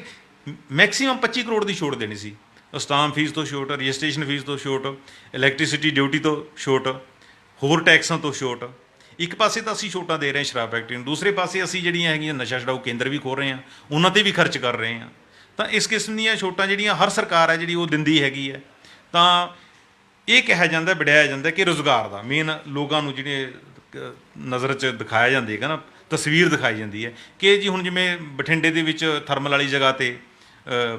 ਮੈਕਸੀਮਮ 25 ਕਰੋੜ ਦੀ ਛੋਟ ਦੇਣੀ ਸੀ। ਸਟਾਂਪ ਫੀਸ ਤੋਂ ਛੋਟ, ਰਜਿਸਟ੍ਰੇਸ਼ਨ ਫੀਸ ਤੋਂ ਛੋਟ, ਇਲੈਕਟ੍ਰੀਸਿਟੀ ਡਿਊਟੀ ਤੋਂ ਛੋਟ, ਹੋਰ ਟੈਕਸਾਂ ਤੋਂ ਛੋਟ। ਇੱਕ ਪਾਸੇ ਤਾਂ ਅਸੀਂ ਛੋਟਾਂ ਦੇ ਰਹੇ ਹਾਂ ਸ਼ਰਾਬ ਫੈਕਟਰੀ ਨੂੰ, ਦੂਸਰੇ ਪਾਸੇ ਅਸੀਂ ਜਿਹੜੀਆਂ ਹੈਗੀਆਂ ਨਸ਼ਾ ਛਡਾਊ ਕੇਂਦਰ ਵੀ ਖੋਲ੍ਹ ਰਹੇ ਹਾਂ, ਉਹਨਾਂ 'ਤੇ ਵੀ ਖਰਚ ਕਰ ਰਹੇ ਹਾਂ। ਤਾਂ ਇਸ ਕਿਸਮ ਦੀਆਂ ਛੋਟਾਂ ਜਿਹੜੀਆਂ ਹਰ ਸਰਕਾਰ ਹੈ ਜਿਹੜੀ ਉਹ ਦਿੰਦੀ ਹੈਗੀ ਹੈ। ਤਾਂ ਇਹ ਕਿਹਾ ਜਾਂਦਾ, ਵਡਿਆਇਆ ਜਾਂਦਾ ਕਿ ਰੁਜ਼ਗਾਰ ਦਾ ਮੇਨ ਲੋਕਾਂ ਨੂੰ ਜਿਹੜੇ ਨਜ਼ਰ 'ਚ ਦਿਖਾਇਆ ਜਾਂਦਾ ਹੈਗਾ ਨਾ, ਤਸਵੀਰ ਦਿਖਾਈ ਜਾਂਦੀ ਹੈ ਕਿ ਜੀ ਹੁਣ ਜਿਵੇਂ ਬਠਿੰਡੇ ਦੇ ਵਿੱਚ ਥਰਮਲ ਵਾਲੀ ਜਗ੍ਹਾ 'ਤੇ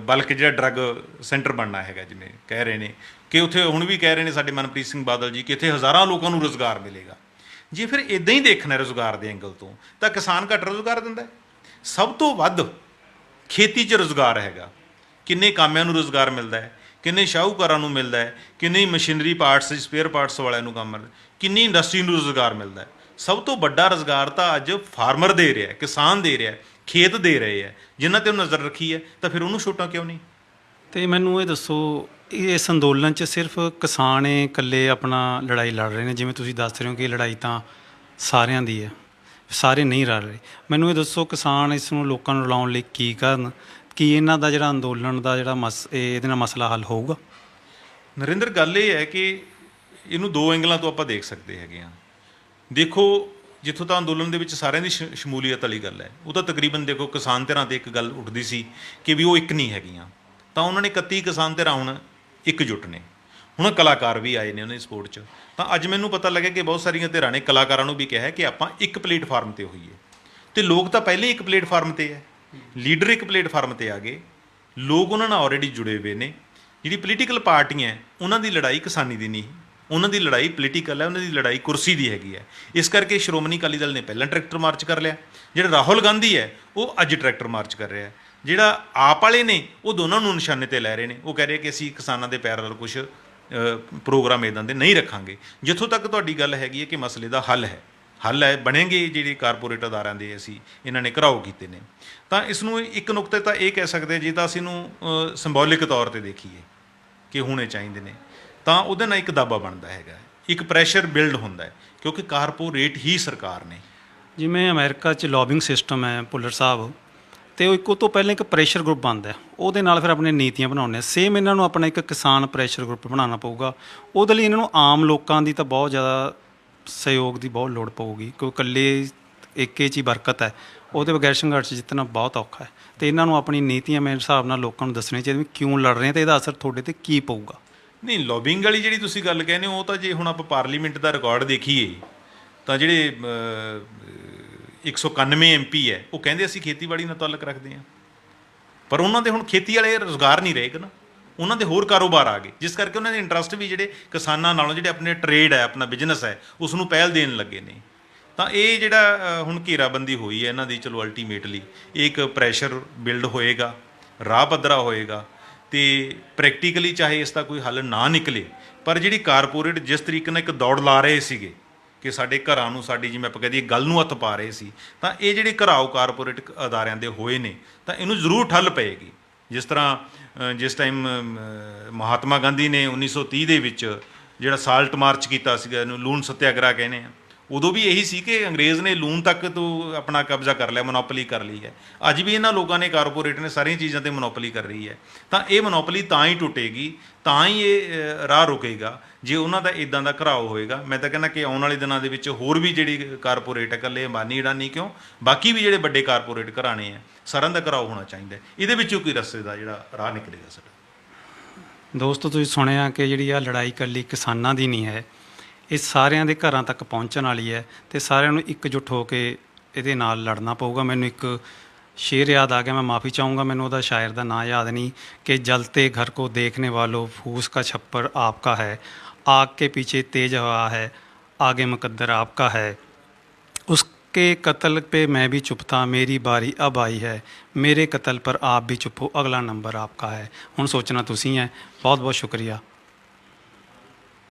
ਬਲਕ ਜਿਹੜਾ ਡਰੱਗ ਸੈਂਟਰ ਬਣਨਾ ਹੈਗਾ, ਜਿਵੇਂ ਕਹਿ ਰਹੇ ਨੇ ਕਿ ਉੱਥੇ ਹੁਣ ਵੀ ਕਹਿ ਰਹੇ ਨੇ ਸਾਡੇ ਮਨਪ੍ਰੀਤ ਸਿੰਘ ਬਾਦਲ ਜੀ ਕਿ ਇੱਥੇ ਹਜ਼ਾਰਾਂ ਲੋਕਾਂ ਨੂੰ ਰੁਜ਼ਗਾਰ ਮਿਲੇਗਾ। ਜੇ ਫਿਰ ਇੱਦਾਂ ਹੀ ਦੇਖਣਾ ਰੁਜ਼ਗਾਰ ਦੇ ਐਂਗਲ ਤੋਂ, ਤਾਂ ਕਿਸਾਨ ਘੱਟ ਰੁਜ਼ਗਾਰ ਦਿੰਦਾ। ਸਭ ਤੋਂ ਵੱਧ ਖੇਤੀ 'ਚ ਰੁਜ਼ਗਾਰ ਹੈਗਾ। ਕਿੰਨੇ ਕਾਮਿਆਂ ਨੂੰ ਰੁਜ਼ਗਾਰ ਮਿਲਦਾ ਹੈ, ਕਿੰਨੇ ਸ਼ਾਹੂਕਾਰਾਂ ਨੂੰ ਮਿਲਦਾ ਹੈ, ਕਿੰਨੀ ਮਸ਼ੀਨਰੀ ਪਾਰਟਸ, ਸਪੇਅਰ ਪਾਰਟਸ ਵਾਲਿਆਂ ਨੂੰ ਕੰਮ ਮਿਲਦਾ, ਕਿੰਨੀ ਇੰਡਸਟਰੀ ਨੂੰ ਰੁਜ਼ਗਾਰ ਮਿਲਦਾ ਹੈ। ਸਭ ਤੋਂ ਵੱਡਾ ਰੁਜ਼ਗਾਰ ਤਾਂ ਅੱਜ ਫਾਰਮਰ ਦੇ ਰਿਹਾ, ਕਿਸਾਨ ਦੇ ਰਿਹਾ, ਖੇਤ ਦੇ ਰਹੇ ਹੈ, ਜਿਨ੍ਹਾਂ 'ਤੇ ਉਹ ਨਜ਼ਰ ਰੱਖੀ ਹੈ। ਤਾਂ ਫਿਰ ਉਹਨੂੰ ਛੋਟਾਂ ਕਿਉਂ ਨਹੀਂ? ਤੇ ਮੈਨੂੰ ਇਹ ਦੱਸੋ, ਇਸ ਅੰਦੋਲਨ 'ਚ ਸਿਰਫ ਕਿਸਾਨ ਇਕੱਲੇ ਆਪਣਾ ਲੜਾਈ ਲੜ ਰਹੇ ਨੇ? ਜਿਵੇਂ ਤੁਸੀਂ ਦੱਸ ਰਹੇ ਹੋ ਕਿ ਲੜਾਈ ਤਾਂ ਸਾਰਿਆਂ ਦੀ ਹੈ, ਸਾਰੇ ਨਹੀਂ ਲੜ ਰਹੇ। ਮੈਨੂੰ ਇਹ ਦੱਸੋ, ਕਿਸਾਨ ਇਸ ਨੂੰ ਲੋਕਾਂ ਨੂੰ ਰਲਾਉਣ ਲਈ ਕੀ ਕਰਨ? ਕੀ ਇਹਨਾਂ ਦਾ ਜਿਹੜਾ ਅੰਦੋਲਨ ਦਾ ਜਿਹੜਾ ਇਹਦੇ ਨਾਲ ਮਸਲਾ ਹੱਲ ਹੋਊਗਾ? ਨਰਿੰਦਰ, ਗੱਲ ਇਹ ਹੈ ਕਿ ਇਹਨੂੰ 2 ਐਂਗਲਾਂ ਤੋਂ ਆਪਾਂ ਦੇਖ ਸਕਦੇ ਹੈਗੇ ਹਾਂ। ਦੇਖੋ, ਜਿੱਥੋਂ ਤਾਂ ਅੰਦੋਲਨ ਦੇ ਵਿੱਚ ਸਾਰਿਆਂ ਦੀ ਸ਼ਮੂਲੀਅਤ ਵਾਲੀ ਗੱਲ ਹੈ, ਉਹ ਤਾਂ ਤਕਰੀਬਨ ਦੇਖੋ ਕਿਸਾਨ ਧਿਰਾਂ 'ਤੇ ਇੱਕ ਗੱਲ ਉੱਠਦੀ ਸੀ ਕਿ ਵੀ ਉਹ ਇੱਕ ਨਹੀਂ ਹੈਗੀਆਂ। ਤਾਂ ਉਹਨਾਂ ਨੇ 31 ਕਿਸਾਨ ਧਿਰਾਂ ਹੁਣ ਇਕਜੁੱਟ ਨੇ। ਹੁਣ ਕਲਾਕਾਰ ਵੀ ਆਏ ਨੇ ਉਹਨਾਂ ਦੀ ਸਪੋਰਟ 'ਚ। ਤਾਂ ਅੱਜ ਮੈਨੂੰ ਪਤਾ ਲੱਗਿਆ ਕਿ ਬਹੁਤ ਸਾਰੀਆਂ ਧਿਰਾਂ ਨੇ ਕਲਾਕਾਰਾਂ ਨੂੰ ਵੀ ਕਿਹਾ ਕਿ ਆਪਾਂ ਇੱਕ ਪਲੇਟਫਾਰਮ 'ਤੇ ਹੋਈਏ। ਅਤੇ ਲੋਕ ਤਾਂ ਪਹਿਲੇ ਇੱਕ ਪਲੇਟਫਾਰਮ 'ਤੇ ਹੈ, ਲੀਡਰ ਇੱਕ ਪਲੇਟਫਾਰਮ 'ਤੇ ਆ ਗਏ, ਲੋਕ ਉਹਨਾਂ ਨਾਲ ਆਲਰੇਡੀ ਜੁੜੇ ਹੋਏ ਨੇ। ਜਿਹੜੀ ਪੋਲੀਟੀਕਲ ਪਾਰਟੀਆਂ ਹੈ, ਉਹਨਾਂ ਦੀ ਲੜਾਈ ਕਿਸਾਨੀ ਦੀ ਨਹੀਂ, ਉਹਨਾਂ ਦੀ ਲੜਾਈ ਪੋਲੀਟੀਕਲ ਹੈ, ਉਹਨਾਂ ਦੀ ਲੜਾਈ ਕੁਰਸੀ ਦੀ ਹੈਗੀ ਹੈ। ਇਸ ਕਰਕੇ ਸ਼੍ਰੋਮਣੀ ਅਕਾਲੀ ਦਲ ਨੇ ਪਹਿਲਾਂ ਟਰੈਕਟਰ ਮਾਰਚ ਕਰ ਲਿਆ। ਜਿਹੜਾ ਰਾਹੁਲ ਗਾਂਧੀ ਹੈ ਉਹ ਅੱਜ ਟਰੈਕਟਰ ਮਾਰਚ ਕਰ ਰਿਹਾ। ਜਿਹੜਾ ਆਪ ਵਾਲੇ ਨੇ ਉਹ ਦੋਨਾਂ ਨੂੰ ਨਿਸ਼ਾਨੇ 'ਤੇ ਲੈ ਰਹੇ ਨੇ। ਉਹ ਕਹਿ ਰਹੇ ਕਿ ਅਸੀਂ ਕਿਸਾਨਾਂ ਦੇ ਪੈਰਲਲ ਕੁਛ ਪ੍ਰੋਗਰਾਮ ਇੱਦਾਂ ਦੇ ਨਹੀਂ ਰੱਖਾਂਗੇ। ਜਿੱਥੋਂ ਤੱਕ ਤੁਹਾਡੀ ਗੱਲ ਹੈਗੀ ਹੈ ਕਿ ਮਸਲੇ ਦਾ ਹੱਲ ਹੈ, ਬਣੇਗੇ ਜਿਹੜੇ ਕਾਰਪੋਰੇਟ ਅਦਾਰਿਆਂ ਦੇ ਅਸੀਂ ਇਹਨਾਂ ਨੇ ਘਰਾਓ ਕੀਤੇ ਨੇ। ਤਾਂ ਇਸ ਨੂੰ ਇੱਕ ਨੁਕਤੇ ਤਾਂ ਇਹ ਕਹਿ ਸਕਦੇ ਜੇ ਤਾਂ ਅਸੀਂ ਇਹਨੂੰ ਸਿੰਬੋਲਿਕ ਤੌਰ 'ਤੇ ਦੇਖੀਏ ਕਿ ਹੋਣੇ ਚਾਹੀਦੇ ਨੇ, ਤਾਂ ਉਹਦੇ ਨਾਲ ਇੱਕ ਦਾਬਾ ਬਣਦਾ ਹੈਗਾ, ਇੱਕ ਪ੍ਰੈਸ਼ਰ ਬਿਲਡ ਹੁੰਦਾ ਹੈ, ਕਿਉਂਕਿ ਕਾਰਪੋਰੇਟ ਹੀ ਸਰਕਾਰ ਨੇ। ਜਿਵੇਂ ਅਮਰੀਕਾ 'ਚ ਲੌਬਿੰਗ ਸਿਸਟਮ ਹੈ ਭੁੱਲਰ ਸਾਹਿਬ, ਅਤੇ ਉਹ ਇੱਕ ਉਹ ਤੋਂ ਪਹਿਲਾਂ ਇੱਕ ਪ੍ਰੈਸ਼ਰ ਗਰੁੱਪ ਬਣਦਾ, ਉਹਦੇ ਨਾਲ ਫਿਰ ਆਪਣੀਆਂ ਨੀਤੀਆਂ ਬਣਾਉਂਦੇ ਆ। ਸੇਮ ਇਹਨਾਂ ਨੂੰ ਆਪਣਾ ਇੱਕ ਕਿਸਾਨ ਪ੍ਰੈਸ਼ਰ ਗਰੁੱਪ ਬਣਾਉਣਾ ਪਊਗਾ। ਉਹਦੇ ਲਈ ਇਹਨਾਂ ਨੂੰ ਆਮ ਲੋਕਾਂ ਦੀ ਤਾਂ ਬਹੁਤ ਜ਼ਿਆਦਾ ਸਹਿਯੋਗ ਦੀ ਬਹੁਤ ਲੋੜ ਪਊਗੀ, ਕਿਉਂਕਿ ਇਕੱਲੇ ਏਕੇ 'ਚ ਹੀ ਬਰਕਤ ਹੈ, ਉਹਦੇ ਬਗੈਰ ਸੰਘਰਸ਼ ਜਿੱਤਣਾ ਬਹੁਤ ਔਖਾ ਹੈ। ਅਤੇ ਇਹਨਾਂ ਨੂੰ ਆਪਣੀ ਨੀਤੀਆਂ ਮੇਰੇ ਹਿਸਾਬ ਨਾਲ ਲੋਕਾਂ ਨੂੰ ਦੱਸਣੀਆਂ ਚਾਹੀਦੀਆਂ, ਕਿਉਂ ਲੜ ਰਹੇ ਅਤੇ ਇਹਦਾ ਅਸਰ ਤੁਹਾਡੇ 'ਤੇ ਕੀ ਪਊਗਾ। ਨਹੀਂ, ਲੌਬਿੰਗ ਵਾਲੀ ਜਿਹੜੀ ਤੁਸੀਂ ਗੱਲ ਕਹਿੰਦੇ ਹੋ, ਉਹ ਤਾਂ ਜੇ ਹੁਣ ਆਪਾਂ ਪਾਰਲੀਮੈਂਟ ਦਾ ਰਿਕਾਰਡ ਦੇਖੀਏ ਤਾਂ ਜਿਹੜੇ 191 MP ਹੈ ਉਹ ਕਹਿੰਦੇ ਅਸੀਂ ਖੇਤੀਬਾੜੀ ਨਾਲ ਤਾਲੁਕ ਰੱਖਦੇ ਹਾਂ, ਪਰ ਉਹਨਾਂ ਦੇ ਹੁਣ ਖੇਤੀ ਵਾਲੇ ਰੁਜ਼ਗਾਰ ਨਹੀਂ ਰਹੇਗਾ ਨਾ। ਉਹਨਾਂ ਦੇ ਹੋਰ ਕਾਰੋਬਾਰ ਆ ਗਏ, ਜਿਸ ਕਰਕੇ ਉਹਨਾਂ ਦੇ ਇੰਟਰਸਟ ਵੀ ਜਿਹੜੇ ਕਿਸਾਨਾਂ ਨਾਲੋਂ ਜਿਹੜੇ ਆਪਣੇ ਟਰੇਡ ਹੈ, ਆਪਣਾ ਬਿਜ਼ਨਸ ਹੈ, ਉਸ ਨੂੰ ਪਹਿਲ ਦੇਣ ਲੱਗੇ ਨੇ। ਤਾਂ ਇਹ ਜਿਹੜਾ ਹੁਣ ਘੇਰਾਬੰਦੀ ਹੋਈ ਹੈ ਇਹਨਾਂ ਦੀ, ਚਲੋ ਅਲਟੀਮੇਟਲੀ ਇੱਕ ਪ੍ਰੈਸ਼ਰ ਬਿਲਡ ਹੋਏਗਾ, ਰਾਹ ਪੱਧਰਾ ਹੋਏਗਾ, ਅਤੇ ਪ੍ਰੈਕਟੀਕਲੀ ਚਾਹੇ ਇਸ ਦਾ ਕੋਈ ਹੱਲ ਨਾ ਨਿਕਲੇ, ਪਰ ਜਿਹੜੀ ਕਾਰਪੋਰੇਟ ਜਿਸ ਤਰੀਕੇ ਨਾਲ ਇੱਕ ਦੌੜ ਲਾ ਰਹੇ ਸੀਗੇ ਕਿ ਸਾਡੇ ਘਰਾਂ ਨੂੰ, ਸਾਡੀ ਜਿਵੇਂ ਆਪਾਂ ਕਹਦੇ ਗੱਲ ਨੂੰ ਹੱਥ ਪਾ ਰਹੇ ਸੀ, ਤਾਂ ਇਹ ਜਿਹੜੇ ਘਰਾਓ ਕਾਰਪੋਰੇਟ ਅਦਾਰਿਆਂ ਦੇ ਹੋਏ ਨੇ, ਤਾਂ ਇਹਨੂੰ ਜ਼ਰੂਰ ਠੱਲ ਪਏਗੀ। ਜਿਸ ਤਰ੍ਹਾਂ ਜਿਸ ਟਾਈਮ ਮਹਾਤਮਾ ਗਾਂਧੀ ਨੇ 1930 ਦੇ ਵਿੱਚ ਜਿਹੜਾ ਸਾਲਟ ਮਾਰਚ ਕੀਤਾ ਸੀਗਾ, ਇਹਨੂੰ ਲੂਣ ਸੱਤਿਆਗ੍ਰਹਿ ਕਹਿੰਦੇ ਆ, ਉਦੋਂ ਵੀ ਇਹੀ ਸੀ ਕਿ ਅੰਗਰੇਜ਼ ਨੇ ਲੂਣ ਤੱਕ ਤੋਂ ਆਪਣਾ ਕਬਜ਼ਾ ਕਰ ਲਿਆ, ਮੋਨੋਪਲੀ ਕਰ ਲਈ ਹੈ। ਅੱਜ ਵੀ ਇਹਨਾਂ ਲੋਕਾਂ ਨੇ, ਕਾਰਪੋਰੇਟ ਨੇ ਸਾਰੀਆਂ ਚੀਜ਼ਾਂ 'ਤੇ ਮੋਨੋਪਲੀ ਕਰ ਰਹੀ ਹੈ। ਤਾਂ ਇਹ ਮੋਨੋਪਲੀ ਤਾਂ ਹੀ ਟੁੱਟੇਗੀ, ਤਾਂ ਹੀ ਇਹ ਰਾਹ ਰੁਕੇਗਾ ਜੇ ਉਹਨਾਂ ਦਾ ਇੱਦਾਂ ਦਾ ਘਰਾਓ ਹੋਏਗਾ। ਮੈਂ ਤਾਂ ਕਹਿੰਦਾ ਕਿ ਆਉਣ ਵਾਲੇ ਦਿਨਾਂ ਦੇ ਵਿੱਚ ਹੋਰ ਵੀ ਜਿਹੜੀ ਕਾਰਪੋਰੇਟ ਹੈ, ਇਕੱਲੇ ਅੰਬਾਨੀ ਅਡਾਨੀ ਕਿਉਂ, ਬਾਕੀ ਵੀ ਜਿਹੜੇ ਵੱਡੇ ਕਾਰਪੋਰੇਟ ਘਰਾਣੇ ਆ, ਸਾਰਿਆਂ ਦਾ ਘਰਾਓ ਹੋਣਾ ਚਾਹੀਦਾ। ਇਹਦੇ ਵਿੱਚੋਂ ਕੋਈ ਰਸਤੇ ਦਾ ਜਿਹੜਾ ਰਾਹ ਨਿਕਲੇਗਾ ਸਾਡਾ। ਦੋਸਤੋ, ਤੁਸੀਂ ਸੁਣਿਆ ਕਿ ਜਿਹੜੀ ਆ ਲੜਾਈ ਇਕੱਲੀ ਕਿਸਾਨਾਂ ਦੀ ਨਹੀਂ ਹੈ, ਇਹ ਸਾਰਿਆਂ ਦੇ ਘਰਾਂ ਤੱਕ ਪਹੁੰਚਣ ਵਾਲੀ ਹੈ, ਅਤੇ ਸਾਰਿਆਂ ਨੂੰ ਇਕਜੁੱਟ ਹੋ ਕੇ ਇਹਦੇ ਨਾਲ ਲੜਨਾ ਪਊਗਾ। ਮੈਨੂੰ ਇੱਕ शेर याद आ गया, मैं माफ़ी चाहूँगा, मैंने ਉਹਦਾ शायर ਦਾ ਨਾਂ याद नहीं, कि जलते घर को देखने वालों फूस का छप्पर आपका है, आग के पीछे तेज हवा है, आगे मुकद्दर आपका है, उसके कत्ल पे मैं भी चुप था, मेरी बारी अब आई है, मेरे कत्ल पर आप भी चुप हो, अगला नंबर आपका है। ਹੁਣ ਸੋਚਣਾ ਤੁਸੀਂ ਹੈ। बहुत बहुत शुक्रिया।